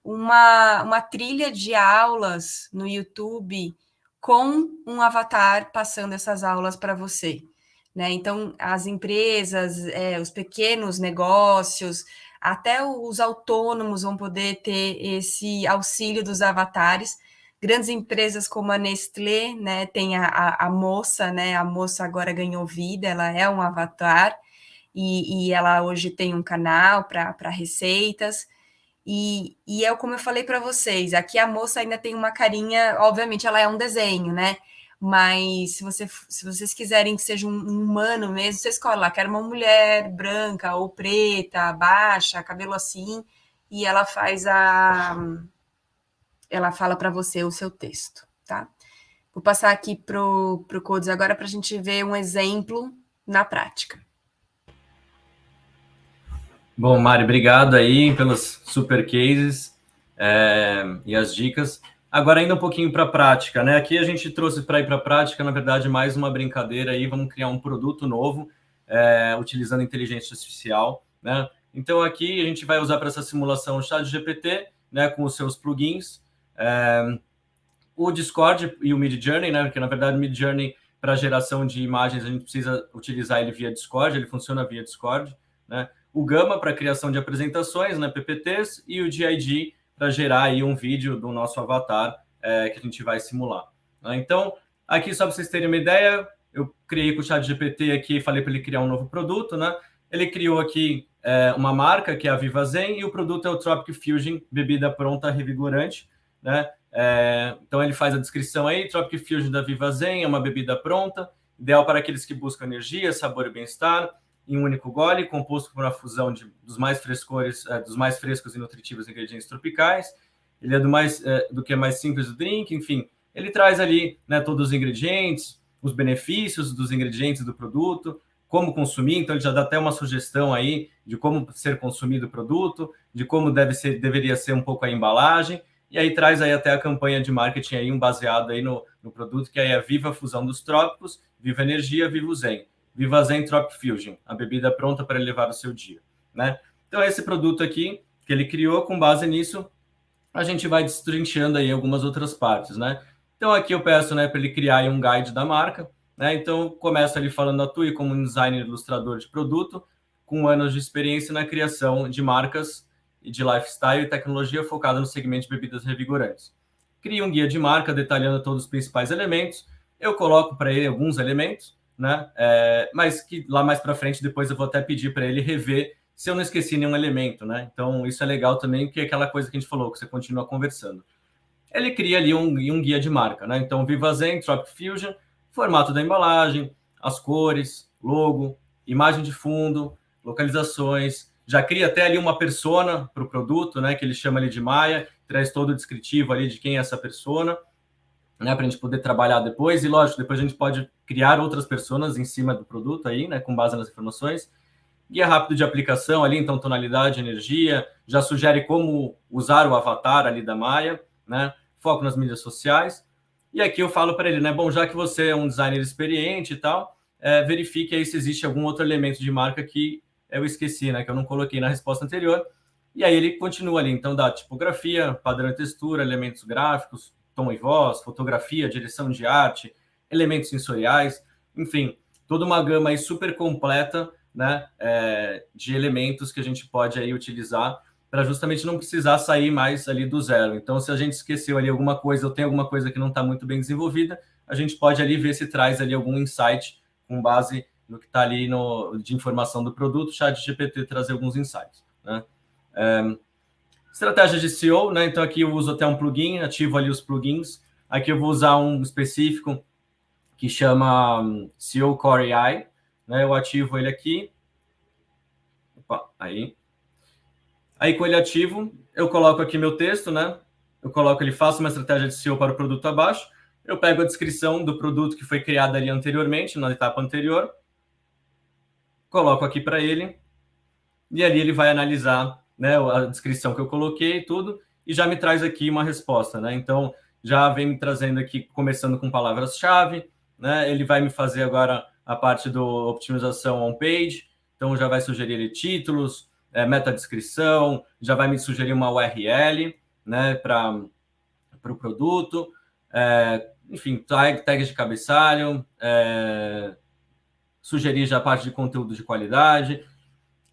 uma trilha de aulas no YouTube com um avatar passando essas aulas para você, né? Então, as empresas, os pequenos negócios, até os autônomos vão poder ter esse auxílio dos avatares. Grandes empresas como a Nestlé, né, tem a moça, né? A moça agora ganhou vida, ela é um avatar, e ela hoje tem um canal para receitas. E como eu falei para vocês, aqui a moça ainda tem uma carinha, obviamente ela é um desenho, né? Mas se vocês quiserem que seja um humano mesmo, você escolhe lá, quero uma mulher branca ou preta, baixa, cabelo assim, e ela ela fala para você o seu texto, tá? Vou passar aqui pro Codes agora para a gente ver um exemplo na prática. Bom, Mari, obrigado aí pelos super cases e as dicas. Agora, ainda um pouquinho para a prática, né? Aqui a gente trouxe para ir para a prática, na verdade, mais uma brincadeira aí. Vamos criar um produto novo, utilizando inteligência artificial, né? Então, aqui a gente vai usar para essa simulação o ChatGPT, né, com os seus plugins, o Discord e o Midjourney, né, porque, na verdade, o Midjourney, para geração de imagens, a gente precisa utilizar ele via Discord, ele funciona via Discord, né? O Gamma para criação de apresentações, né, PPTs, e o GIG para gerar aí um vídeo do nosso avatar que a gente vai simular. Né? Então, aqui, só para vocês terem uma ideia, eu criei com o ChatGPT aqui, falei para ele criar um novo produto, né? Ele criou aqui uma marca, que é a Viva Zen, e o produto é o Tropic Fusion, bebida pronta revigorante, né? Então, ele faz a descrição aí, Tropic Fusion da Viva Zen, é uma bebida pronta, ideal para aqueles que buscam energia, sabor e bem-estar, em um único gole, composto por uma fusão dos mais frescos e nutritivos ingredientes tropicais. Ele é do que é mais simples do drink, enfim. Ele traz ali, né, todos os ingredientes, os benefícios dos ingredientes do produto, como consumir, então ele já dá até uma sugestão aí de como ser consumido o produto, de como deveria ser um pouco a embalagem, e aí traz aí até a campanha de marketing aí, baseado aí no produto, que aí é a Viva Fusão dos Trópicos, Viva Energia, Viva o Zen. Viva Zen Tropic Fusion, a bebida pronta para elevar o seu dia, né? Então, esse produto aqui, que ele criou, com base nisso, a gente vai destrinchando aí algumas outras partes, né? Então, aqui eu peço, né, para ele criar aí um guide da marca, né? Então, começa ali falando: atue como um designer ilustrador de produto, com anos de experiência na criação de marcas e de lifestyle e tecnologia focada no segmento de bebidas revigorantes. Cria um guia de marca detalhando todos os principais elementos. Eu coloco para ele alguns elementos, né? Mas que lá mais para frente, depois eu vou até pedir para ele rever se eu não esqueci nenhum elemento, né? Então, isso é legal também, que é aquela coisa que a gente falou, que você continua conversando. Ele cria ali um guia de marca, né? Então, Viva Zen, Tropic Fusion, formato da embalagem, as cores, logo, imagem de fundo, localizações, já cria até ali uma persona para o produto, né? Que ele chama ali de Maia, traz todo o descritivo ali de quem é essa persona, né, para a gente poder trabalhar depois. E, lógico, depois a gente pode criar outras personas em cima do produto aí, né, com base nas informações. Guia rápido de aplicação ali, então, tonalidade, energia, já sugere como usar o avatar ali da Maia, né, foco nas mídias sociais. E aqui eu falo para ele, né, bom, já que você é um designer experiente e tal, verifique aí se existe algum outro elemento de marca que eu esqueci, né, que eu não coloquei na resposta anterior. E aí ele continua ali, então, da tipografia, padrão e textura, elementos gráficos, tom e voz, fotografia, direção de arte, elementos sensoriais, enfim, toda uma gama aí super completa, né, de elementos que a gente pode aí utilizar para justamente não precisar sair mais ali do zero. Então, se a gente esqueceu ali alguma coisa, ou tem alguma coisa que não está muito bem desenvolvida, a gente pode ali ver se traz ali algum insight com base no que está ali de informação do produto, o ChatGPT trazer alguns insights, né? Estratégia de SEO, né? Então, aqui eu uso até um plugin, ativo ali os plugins. Aqui eu vou usar um específico que chama SEO Core AI, né? Eu ativo ele aqui. Opa, aí. Aí, com ele ativo, eu coloco aqui meu texto, né? Eu coloco ele, faço uma estratégia de SEO para o produto abaixo. Eu pego a descrição do produto que foi criado ali anteriormente, na etapa anterior. Coloco aqui para ele. E ali ele vai analisar, né, a descrição que eu coloquei e tudo, e já me traz aqui uma resposta, né? Então, já vem me trazendo aqui, começando com palavras-chave, né? Ele vai me fazer agora a parte do optimização on-page, então já vai sugerir ali títulos, meta-descrição, já vai me sugerir uma URL, né, para o produto, enfim, tags de cabeçalho, sugerir já a parte de conteúdo de qualidade.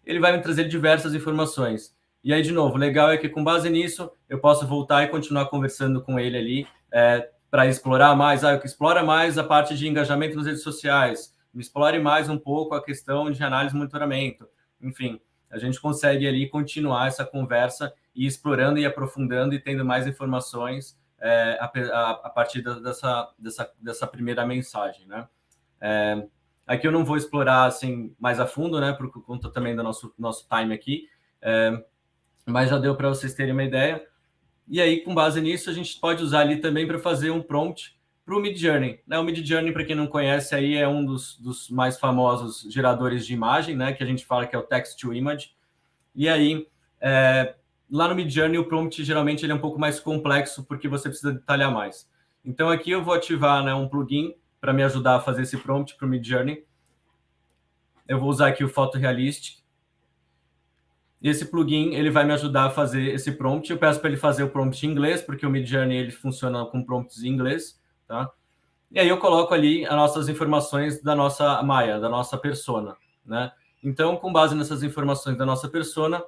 Ele vai me trazer diversas informações. E aí, de novo, o legal é que, com base nisso, eu posso voltar e continuar conversando com ele ali para explorar mais. Explora mais a parte de engajamento nas redes sociais, me explore mais um pouco a questão de análise e monitoramento. Enfim, a gente consegue ali continuar essa conversa e explorando e aprofundando e tendo mais informações a partir dessa primeira mensagem, né? Aqui eu não vou explorar assim mais a fundo, né, por conta também do nosso time aqui, mas já deu para vocês terem uma ideia. E aí, com base nisso, a gente pode usar ali também para fazer um prompt para o Midjourney, né? O Midjourney, para quem não conhece, aí é um dos mais famosos geradores de imagem, né, que a gente fala que é o Text to Image. E aí, lá no Midjourney, o prompt geralmente ele é um pouco mais complexo, porque você precisa detalhar mais. Então, aqui eu vou ativar, né, um plugin para me ajudar a fazer esse prompt para o Midjourney. Eu vou usar aqui o Photorealistic. E esse plugin ele vai me ajudar a fazer esse prompt. Eu peço para ele fazer o prompt em inglês, porque o Midjourney ele funciona com prompts em inglês, tá? E aí eu coloco ali as nossas informações da nossa Maya, da nossa persona, né? Então, com base nessas informações da nossa persona,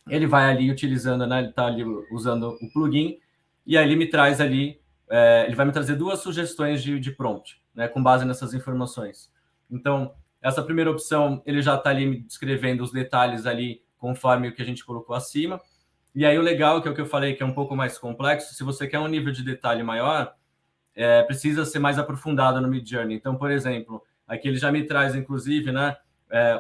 ele vai ali utilizando, né? Ele está ali usando o plugin, e aí ele me traz ali, ele vai me trazer 2 sugestões de prompt, né? Com base nessas informações. Então, essa primeira opção, ele já está ali me descrevendo os detalhes ali, conforme o que a gente colocou acima. E aí o legal, que é o que eu falei, que é um pouco mais complexo, se você quer um nível de detalhe maior, precisa ser mais aprofundado no Midjourney. Então, por exemplo, aqui ele já me traz, inclusive, né,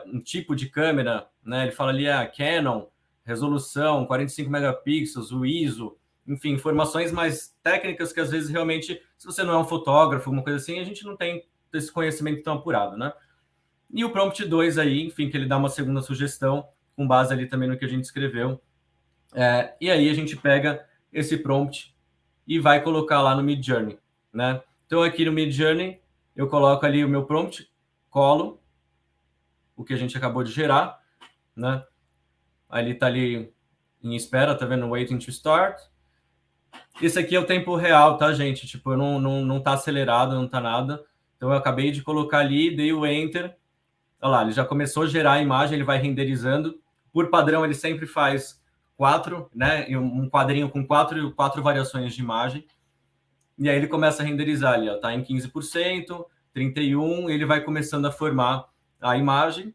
um tipo de câmera, né? Ele fala ali Canon, resolução, 45 megapixels, o ISO, enfim, informações mais técnicas que às vezes realmente, se você não é um fotógrafo, uma coisa assim, a gente não tem esse conhecimento tão apurado, né? E o prompt 2 aí, enfim, que ele dá uma segunda sugestão, com base ali também no que a gente escreveu. E aí a gente pega esse prompt e vai colocar lá no Midjourney, né? Então aqui no Midjourney eu coloco ali o meu prompt, colo o que a gente acabou de gerar, né? Aí ele tá ali em espera, tá vendo? Waiting to start. Esse aqui é o tempo real, tá, gente? Tipo, não tá acelerado, não tá nada. Então eu acabei de colocar ali, dei o Enter. Olha lá, ele já começou a gerar a imagem, ele vai renderizando. Por padrão, ele sempre faz 4, né? Um quadrinho com 4 variações de imagem. E aí ele começa a renderizar ali, ó, tá em 15%, 31%, ele vai começando a formar a imagem,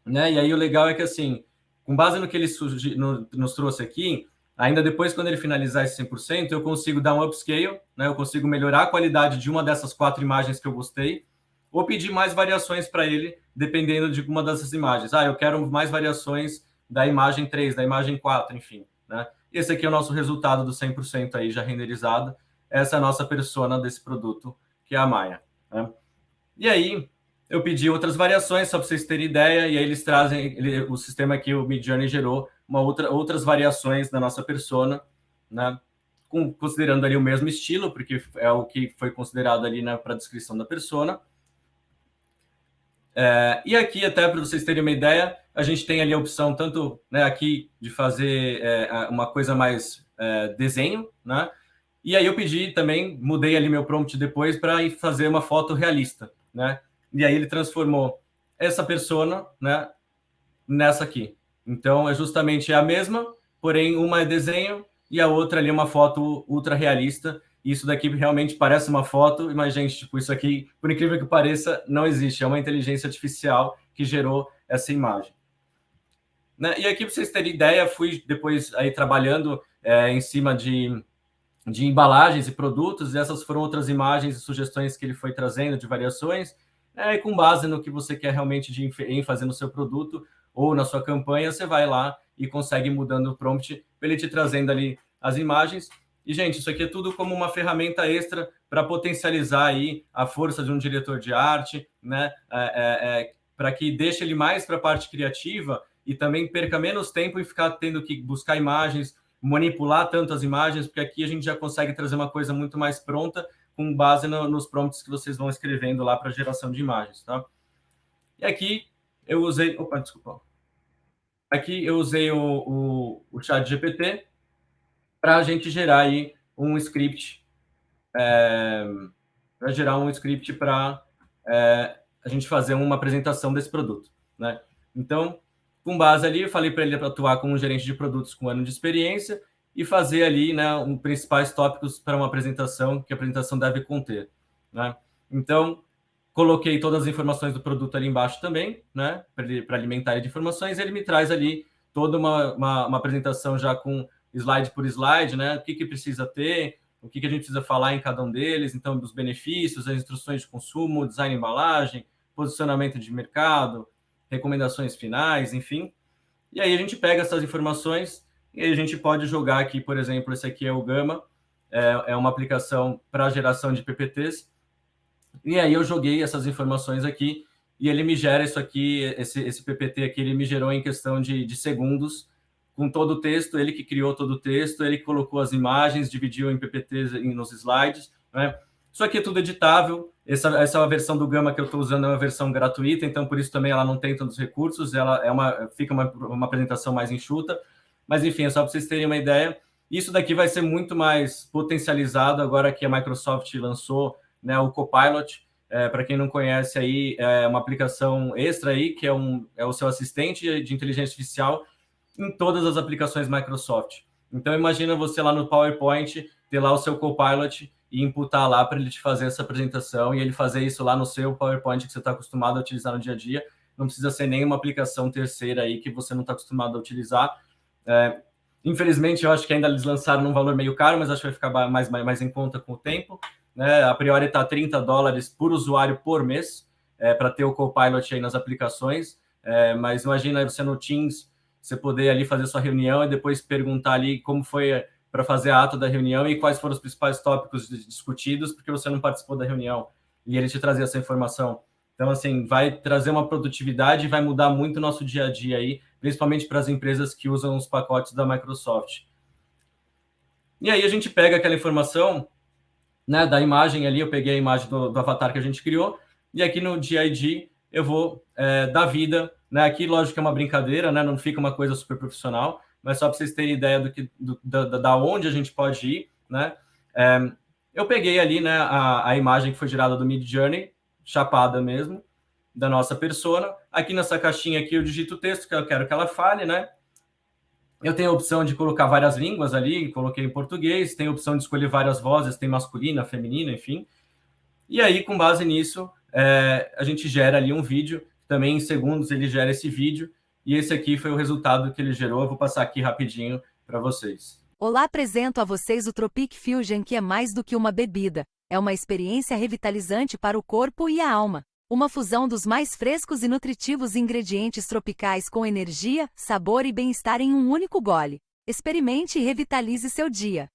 né? E aí o legal é que, assim, com base no que ele nos trouxe aqui, ainda depois, quando ele finalizar esse 100%, eu consigo dar um upscale, né? Eu consigo melhorar a qualidade de uma dessas 4 imagens que eu gostei, ou pedir mais variações para ele, dependendo de uma dessas imagens. Eu quero mais variações da imagem 3, da imagem 4, enfim, né? Esse aqui é o nosso resultado do 100% aí já renderizado. Essa é a nossa persona desse produto, que é a Maya, né? E aí, eu pedi outras variações, só para vocês terem ideia, e aí eles trazem, o sistema que o Midjourney gerou, outras variações da nossa persona, né? Considerando ali o mesmo estilo, porque é o que foi considerado ali, né, para a descrição da persona. E aqui, até para vocês terem uma ideia, a gente tem ali a opção tanto, né, aqui de fazer uma coisa mais desenho, né? E aí eu pedi também, mudei ali meu prompt depois para fazer uma foto realista, né? E aí ele transformou essa persona, né, nessa aqui. Então é justamente a mesma, porém uma é desenho e a outra ali é uma foto ultra realista. Isso daqui realmente parece uma foto, mas, gente, tipo, isso aqui, por incrível que pareça, não existe. É uma inteligência artificial que gerou essa imagem, né? E aqui, para vocês terem ideia, fui depois aí trabalhando em cima de embalagens e produtos, e essas foram outras imagens e sugestões que ele foi trazendo de variações, e com base no que você quer realmente de ênfase no seu produto ou na sua campanha, você vai lá e consegue mudando o prompt, ele te trazendo ali as imagens. E, gente, isso aqui é tudo como uma ferramenta extra para potencializar aí a força de um diretor de arte, né? Para que deixe ele mais para a parte criativa e também perca menos tempo em ficar tendo que buscar imagens, manipular tanto as imagens, porque aqui a gente já consegue trazer uma coisa muito mais pronta com base nos prompts que vocês vão escrevendo lá para geração de imagens, tá? E aqui eu usei... Opa, desculpa. Aqui eu usei o ChatGPT para a gente gerar aí um script, para a gente fazer uma apresentação desse produto, né? Então, com base ali, eu falei para ele atuar como um gerente de produtos com 1 ano de experiência e fazer ali, né, os principais tópicos para uma apresentação que a apresentação deve conter, né? Então, coloquei todas as informações do produto ali embaixo também, né, para alimentar ele de informações. Ele me traz ali toda uma apresentação já com slide por slide, né, o que precisa ter, o que a gente precisa falar em cada um deles, então, dos benefícios, as instruções de consumo, design de embalagem, posicionamento de mercado, recomendações finais, enfim. E aí a gente pega essas informações e a gente pode jogar aqui, por exemplo, esse aqui é o Gama, é uma aplicação para geração de PPTs. E aí eu joguei essas informações aqui e ele me gera isso aqui, esse PPT aqui, ele me gerou em questão de segundos, com todo o texto, ele que criou todo o texto, ele colocou as imagens, dividiu em PPTs nos slides, né? Isso aqui é tudo editável. Essa é uma versão do Gamma que eu estou usando, é uma versão gratuita, então por isso também ela não tem tantos recursos, ela fica uma apresentação mais enxuta. Mas enfim, é só para vocês terem uma ideia. Isso daqui vai ser muito mais potencializado agora que a Microsoft lançou, né, o Copilot. Para quem não conhece aí, é uma aplicação extra aí, que é o seu assistente de inteligência artificial em todas as aplicações Microsoft. Então, imagina você lá no PowerPoint, ter lá o seu Copilot e imputar lá para ele te fazer essa apresentação e ele fazer isso lá no seu PowerPoint que você está acostumado a utilizar no dia a dia. Não precisa ser nenhuma aplicação terceira aí que você não está acostumado a utilizar. Infelizmente, eu acho que ainda eles lançaram num valor meio caro, mas acho que vai ficar mais em conta com o tempo. Né? A priori está $30 por usuário por mês para ter o Copilot aí nas aplicações. Mas imagina você no Teams, você poder ali fazer sua reunião e depois perguntar ali como foi para fazer a ata da reunião e quais foram os principais tópicos discutidos, porque você não participou da reunião e ele te trazer essa informação. Então, assim, vai trazer uma produtividade e vai mudar muito o nosso dia a dia aí, principalmente para as empresas que usam os pacotes da Microsoft. E aí a gente pega aquela informação, né, da imagem ali, eu peguei a imagem do avatar que a gente criou, e aqui no GID eu vou dar vida, né, aqui lógico que é uma brincadeira, né, não fica uma coisa super profissional, mas só para vocês terem ideia da onde a gente pode ir, né, eu peguei ali, né, a imagem que foi gerada do Midjourney, chapada mesmo, da nossa persona, aqui nessa caixinha aqui eu digito o texto que eu quero que ela fale, né, eu tenho a opção de colocar várias línguas ali, coloquei em português, tem a opção de escolher várias vozes, tem masculina, feminina, enfim. E aí, com base nisso, a gente gera ali um vídeo, também em segundos ele gera esse vídeo, e esse aqui foi o resultado que ele gerou. Eu vou passar aqui rapidinho para vocês. Olá, apresento a vocês o Tropic Fusion, que é mais do que uma bebida. É uma experiência revitalizante para o corpo e a alma. Uma fusão dos mais frescos e nutritivos ingredientes tropicais com energia, sabor e bem-estar em um único gole. Experimente e revitalize seu dia.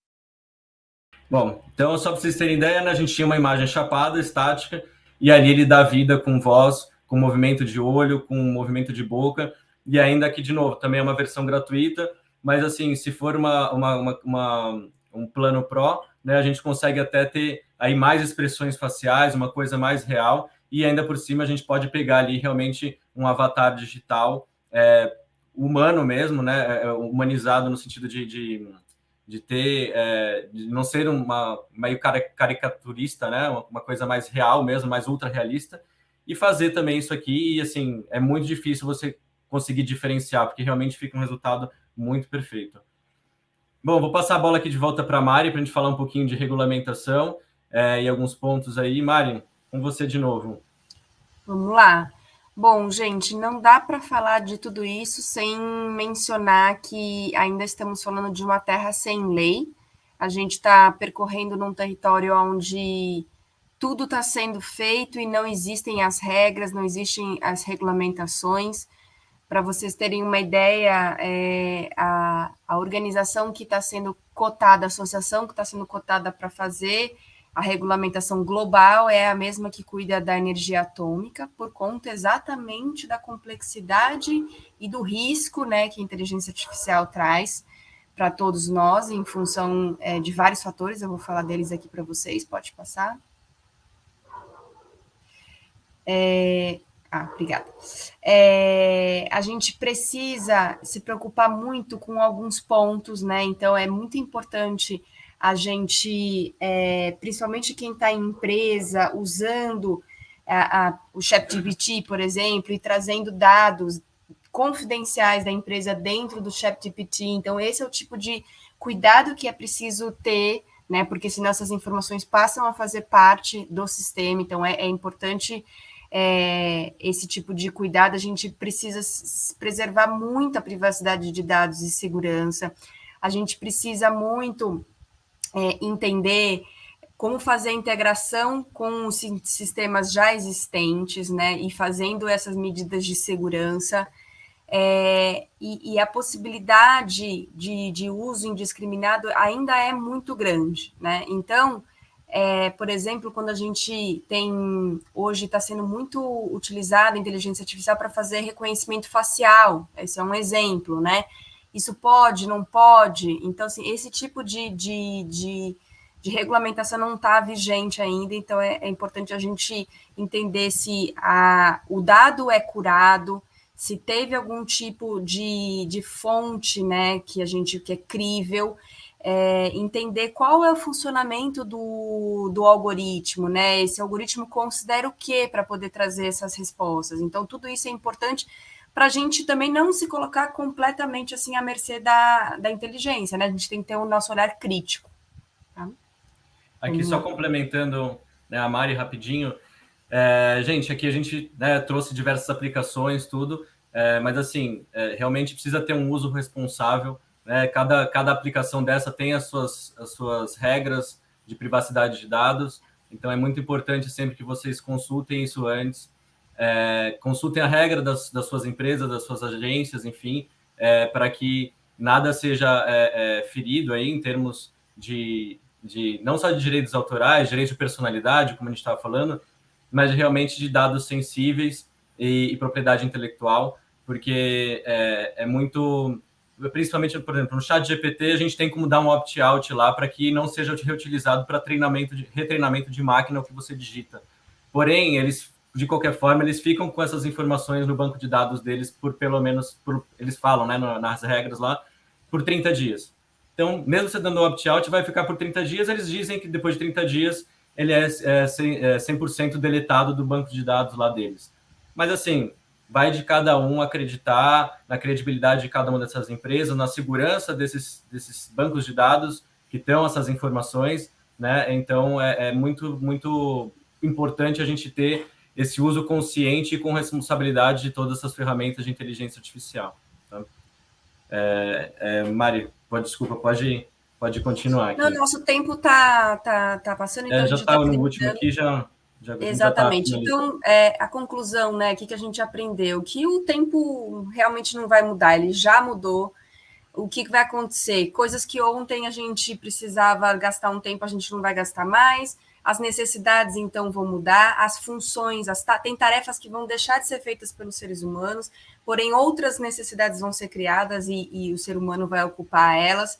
Bom, então só para vocês terem ideia, né, a gente tinha uma imagem chapada, estática, e ali ele dá vida com voz, com movimento de olho, com movimento de boca, e ainda aqui, de novo, também é uma versão gratuita, mas assim, se for um plano Pro, né, a gente consegue até ter aí mais expressões faciais, uma coisa mais real, e ainda por cima a gente pode pegar ali realmente um avatar digital humano mesmo, né, humanizado no sentido de ter, de não ser meio caricaturista, né, uma coisa mais real mesmo, mais ultra realista, e fazer também isso aqui, e assim, é muito difícil você conseguir diferenciar, porque realmente fica um resultado muito perfeito. Bom, vou passar a bola aqui de volta para a Mari, para a gente falar um pouquinho de regulamentação e alguns pontos aí. Mari, com você de novo. Vamos lá. Bom, gente, não dá para falar de tudo isso sem mencionar que ainda estamos falando de uma terra sem lei. A gente está percorrendo num território onde tudo está sendo feito e não existem as regras, não existem as regulamentações. Para vocês terem uma ideia, a organização que está sendo cotada, a associação que está sendo cotada para fazer a regulamentação global é a mesma que cuida da energia atômica, por conta exatamente da complexidade e do risco, né, que a inteligência artificial traz para todos nós, em função de vários fatores. Eu vou falar deles aqui para vocês, pode passar. Obrigada. A gente precisa se preocupar muito com alguns pontos, né? Então, é muito importante a gente, principalmente quem está em empresa, usando o ChatGPT, por exemplo, e trazendo dados confidenciais da empresa dentro do ChatGPT. Então, esse é o tipo de cuidado que é preciso ter, né? Porque senão essas informações passam a fazer parte do sistema. Então, é importante esse tipo de cuidado. A gente precisa preservar muito a privacidade de dados e segurança. A gente precisa muito entender como fazer a integração com os sistemas já existentes, né, e fazendo essas medidas de segurança, e a possibilidade de uso indiscriminado ainda é muito grande, né? Então, por exemplo, quando a gente tem, hoje está sendo muito utilizada a inteligência artificial para fazer reconhecimento facial, esse é um exemplo, né? Isso pode, não pode? Então, assim, esse tipo de de regulamentação não está vigente ainda, então é importante a gente entender se o dado é curado, se teve algum tipo de fonte, né, que é crível, entender qual é o funcionamento do algoritmo, né? Esse algoritmo considera o que para poder trazer essas respostas. Então, tudo isso é importante para a gente também não se colocar completamente assim à mercê da inteligência, né? A gente tem que ter o nosso olhar crítico. Tá? Aqui só complementando, né, a Mari rapidinho. Gente, aqui a gente, né, trouxe diversas aplicações, tudo, mas assim, realmente precisa ter um uso responsável, né? Cada aplicação dessa tem as suas regras de privacidade de dados, então é muito importante sempre que vocês consultem isso antes, consultem a regra das suas empresas, das suas agências, enfim, para que nada seja ferido aí em termos de não só de direitos autorais, direitos de personalidade, como a gente estava falando, mas realmente de dados sensíveis e propriedade intelectual, porque é muito... Principalmente, por exemplo, no ChatGPT, a gente tem como dar um opt-out lá para que não seja reutilizado para retreinamento de máquina o que você digita. Porém, eles, de qualquer forma, eles ficam com essas informações no banco de dados deles por pelo menos, eles falam, né, nas regras lá, por 30 dias. Então, mesmo você dando opt-out, vai ficar por 30 dias, eles dizem que depois de 30 dias ele é 100% deletado do banco de dados lá deles. Mas, assim, vai de cada um acreditar na credibilidade de cada uma dessas empresas, na segurança desses bancos de dados que estão essas informações, né? Então, é muito, muito importante a gente ter esse uso consciente e com responsabilidade de todas essas ferramentas de inteligência artificial. Tá? Mari, desculpa, pode continuar aqui. Não, nosso tempo tá passando, então a gente já estava no último aqui, já exatamente. Então, a conclusão, né, que a gente aprendeu, que o tempo realmente não vai mudar, ele já mudou. O que vai acontecer? Coisas que ontem a gente precisava gastar um tempo, a gente não vai gastar mais. As necessidades, então, vão mudar. As funções, tem tarefas que vão deixar de ser feitas pelos seres humanos, porém, outras necessidades vão ser criadas e o ser humano vai ocupar elas.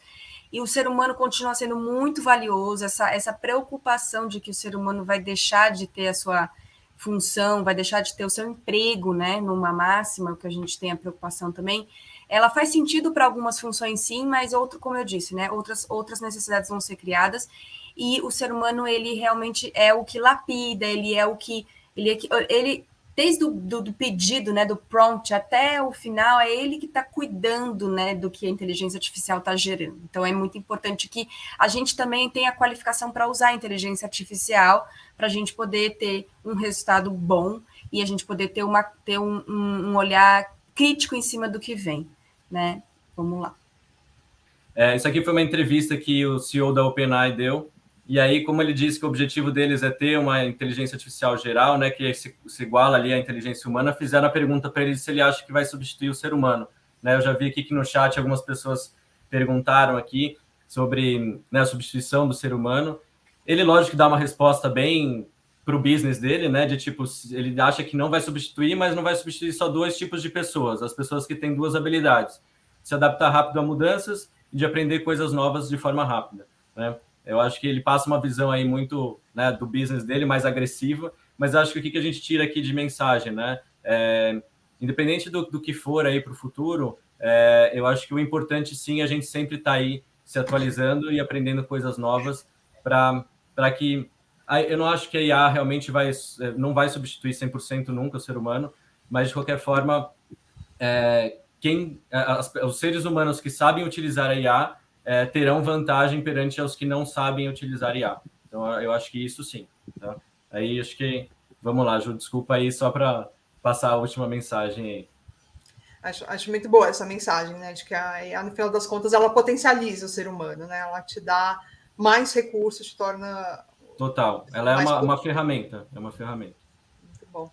E o ser humano continua sendo muito valioso, essa preocupação de que o ser humano vai deixar de ter a sua função, vai deixar de ter o seu emprego, né, numa máxima, que a gente tem a preocupação também, ela faz sentido para algumas funções sim, mas como eu disse, né, outras necessidades vão ser criadas, e o ser humano, ele realmente é o que lapida, ele é o que, ele desde do pedido, né, do prompt até o final, é ele que está cuidando, né, do que a inteligência artificial está gerando. Então, é muito importante que a gente também tenha a qualificação para usar a inteligência artificial, para a gente poder ter um resultado bom e a gente poder ter um olhar crítico em cima do que vem, né? Vamos lá. Isso aqui foi uma entrevista que o CEO da OpenAI deu. E aí, como ele disse que o objetivo deles é ter uma inteligência artificial geral, né, que se iguala ali à inteligência humana, fizeram a pergunta para ele se ele acha que vai substituir o ser humano. Né, eu já vi aqui que no chat algumas pessoas perguntaram aqui sobre, né, a substituição do ser humano. Ele, lógico, que dá uma resposta bem para o business dele, né, de tipo, ele acha que não vai substituir, mas não vai substituir só dois tipos de pessoas, as pessoas que têm duas habilidades, se adaptar rápido a mudanças e de aprender coisas novas de forma rápida, né. Eu acho que ele passa uma visão aí muito, né, do business dele, mais agressiva, mas acho que o que a gente tira aqui de mensagem, né, independente do que for aí para o futuro, eu acho que o importante sim é a gente sempre estar aí se atualizando e aprendendo coisas novas para que... Eu não acho que a IA realmente não vai substituir 100% nunca o ser humano, mas de qualquer forma, os seres humanos que sabem utilizar a IA terão vantagem perante os que não sabem utilizar IA. Então, eu acho que isso sim. Tá? Aí, acho que... Vamos lá, Ju, desculpa aí, só para passar a última mensagem aí. Acho muito boa essa mensagem, né? De que a IA, no final das contas, ela potencializa o ser humano, né? Ela te dá mais recursos, te torna... Total. Ela é uma ferramenta. É uma ferramenta. Muito bom.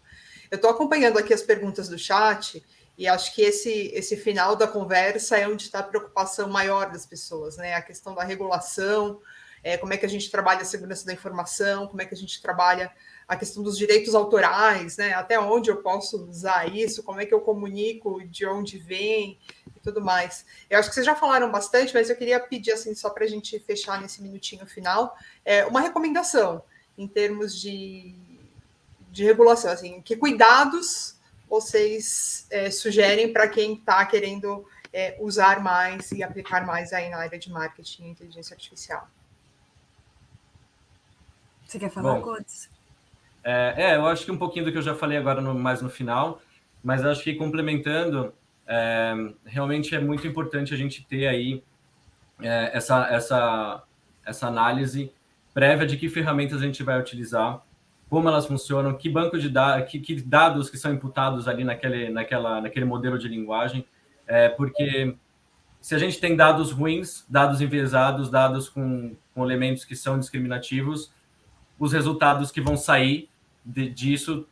Eu estou acompanhando aqui as perguntas do chat... E acho que esse final da conversa é onde está a preocupação maior das pessoas, né? A questão da regulação, como é que a gente trabalha a segurança da informação, como é que a gente trabalha a questão dos direitos autorais, né? Até onde eu posso usar isso, como é que eu comunico, de onde vem. tudo mais. Eu acho que vocês já falaram bastante, mas eu queria pedir, assim, só para a gente fechar nesse minutinho final, uma recomendação em termos de regulação, assim, que cuidados vocês sugerem para quem está querendo usar mais e aplicar mais aí na área de marketing e inteligência artificial? Você quer falar, Bom, Codes? Eu acho que um pouquinho do que eu já falei agora mais no final, mas acho que complementando, realmente é muito importante a gente ter aí essa análise prévia de que ferramentas a gente vai utilizar, como elas funcionam, que banco de dados, que dados que são imputados ali naquele modelo de linguagem, porque se a gente tem dados ruins, dados enviesados, dados com elementos que são discriminativos, os resultados que vão sair disso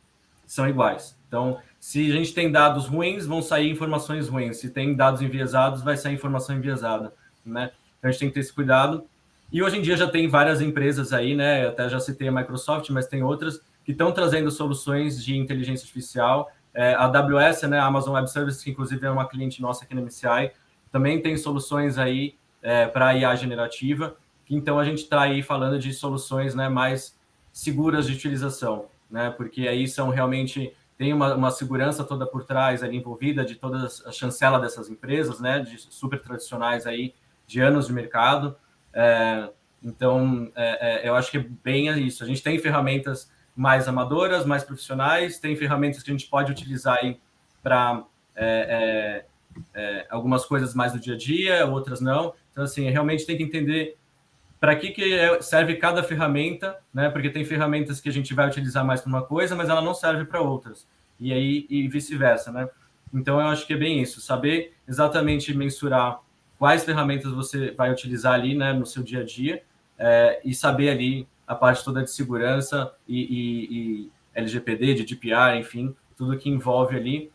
são iguais. Então, se a gente tem dados ruins, vão sair informações ruins. Se tem dados enviesados, vai sair informação enviesada, né? Então, a gente tem que ter esse cuidado. E hoje em dia já tem várias empresas aí, né? Eu até já citei a Microsoft, mas tem outras que estão trazendo soluções de inteligência artificial. A AWS, né? A Amazon Web Services, que inclusive é uma cliente nossa aqui na MCI, também tem soluções aí para IA generativa. Então, a gente está aí falando de soluções, né, mais seguras de utilização, né? Porque aí são realmente... Tem uma segurança toda por trás ali envolvida de toda a chancela dessas empresas, né? De super tradicionais aí, de anos de mercado. Então, eu acho que é bem isso. A gente tem ferramentas mais amadoras, mais profissionais, tem ferramentas que a gente pode utilizar aí para algumas coisas mais do dia a dia, outras não. Então, assim, realmente tem que entender para que serve cada ferramenta, né? Porque tem ferramentas que a gente vai utilizar mais para uma coisa, mas ela não serve para outras. E vice-versa, né? Então, eu acho que é bem isso. Saber exatamente mensurar quais ferramentas você vai utilizar ali, né, no seu dia a dia, e saber ali a parte toda de segurança e LGPD, GDPR, enfim, tudo que envolve ali,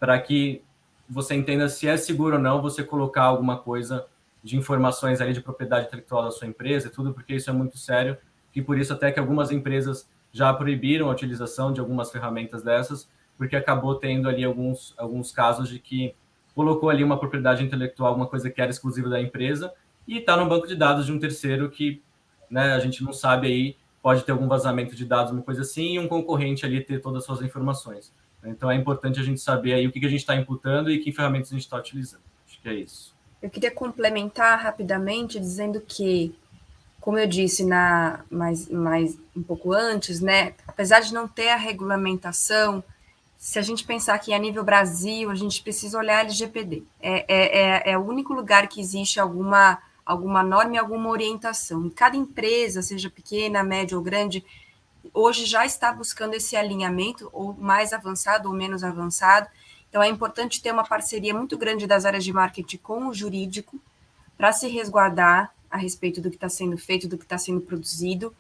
para que você entenda se é seguro ou não você colocar alguma coisa de informações ali de propriedade intelectual da sua empresa e tudo, porque isso é muito sério, e por isso até que algumas empresas já proibiram a utilização de algumas ferramentas dessas, porque acabou tendo ali alguns casos de que colocou ali uma propriedade intelectual, uma coisa que era exclusiva da empresa, e está no banco de dados de um terceiro que, né, a gente não sabe aí, pode ter algum vazamento de dados, uma coisa assim, e um concorrente ali ter todas as suas informações. Então é importante a gente saber aí o que a gente está imputando e que ferramentas a gente está utilizando. Acho que é isso. Eu queria complementar rapidamente dizendo que, como eu disse mais um pouco antes, né, apesar de não ter a regulamentação, se a gente pensar que a nível Brasil, a gente precisa olhar a LGPD. É o único lugar que existe alguma norma e alguma orientação. E cada empresa, seja pequena, média ou grande, hoje já está buscando esse alinhamento, ou mais avançado ou menos avançado. Então, é importante ter uma parceria muito grande das áreas de marketing com o jurídico para se resguardar a respeito do que está sendo feito, do que está sendo produzido.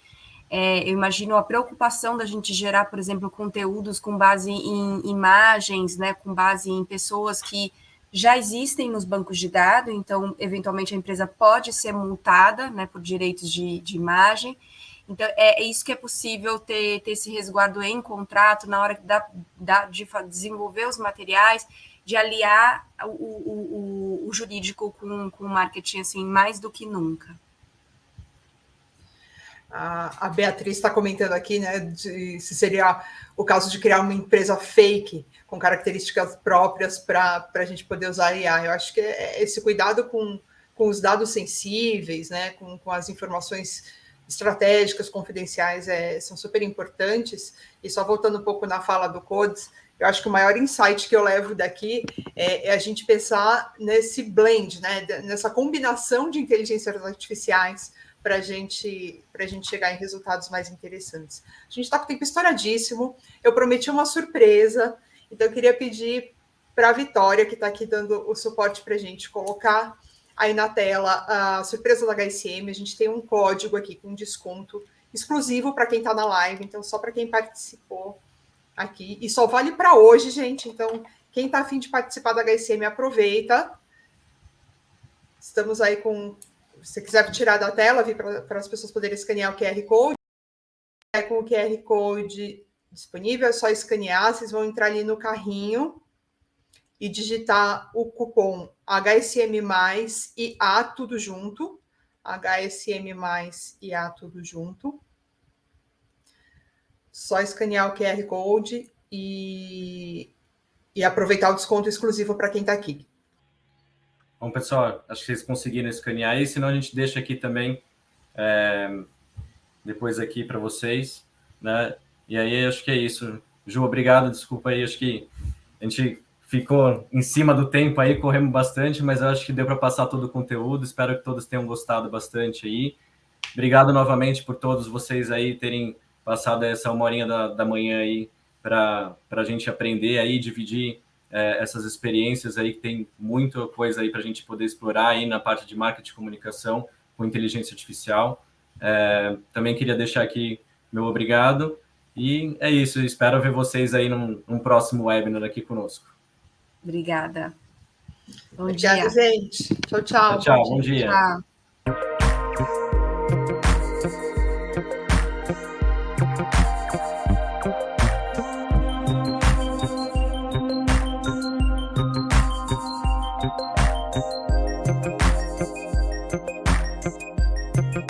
Eu imagino a preocupação da gente gerar, por exemplo, conteúdos com base em imagens, né, com base em pessoas que já existem nos bancos de dados, então, eventualmente, a empresa pode ser multada, né, por direitos de imagem. Então, é isso que é possível ter esse resguardo em contrato, na hora de desenvolver os materiais, de aliar o jurídico com o marketing, assim, mais do que nunca. A Beatriz está comentando aqui, né, se seria o caso de criar uma empresa fake com características próprias para a gente poder usar a IA. Eu acho que esse cuidado com os dados sensíveis, né, com as informações estratégicas, confidenciais, são super importantes. E só voltando um pouco na fala do Codes, eu acho que o maior insight que eu levo daqui é a gente pensar nesse blend, né, nessa combinação de inteligências artificiais para a gente chegar em resultados mais interessantes. A gente está com o tempo estouradíssimo, eu prometi uma surpresa, então eu queria pedir para a Vitória, que está aqui dando o suporte para a gente, colocar aí na tela a surpresa da HSM. A gente tem um código aqui com desconto exclusivo para quem está na live, então só para quem participou aqui, e só vale para hoje, gente, então quem está a fim de participar da HSM, aproveita. Estamos aí com... Se você quiser tirar da tela, vir para as pessoas poderem escanear o QR Code. Com o QR Code disponível, é só escanear, vocês vão entrar ali no carrinho e digitar o cupom HSM+, e A tudo junto, HSM+, e A tudo junto. Só escanear o QR Code e aproveitar o desconto exclusivo para quem está aqui. Bom, pessoal, acho que vocês conseguiram escanear aí, senão a gente deixa aqui também, depois aqui para vocês, né? E aí, acho que é isso. Ju, obrigado, desculpa aí, acho que a gente ficou em cima do tempo aí, corremos bastante, mas eu acho que deu para passar todo o conteúdo, espero que todos tenham gostado bastante aí. Obrigado novamente por todos vocês aí terem passado essa 1h da manhã aí para a gente aprender aí, dividir essas experiências aí, que tem muita coisa aí para a gente poder explorar aí na parte de marketing e comunicação com inteligência artificial. Também queria deixar aqui meu obrigado, e é isso, eu espero ver vocês aí num próximo webinar aqui conosco. Obrigada. Obrigada, gente. Tchau, tchau. Tchau, bom dia. Tchau.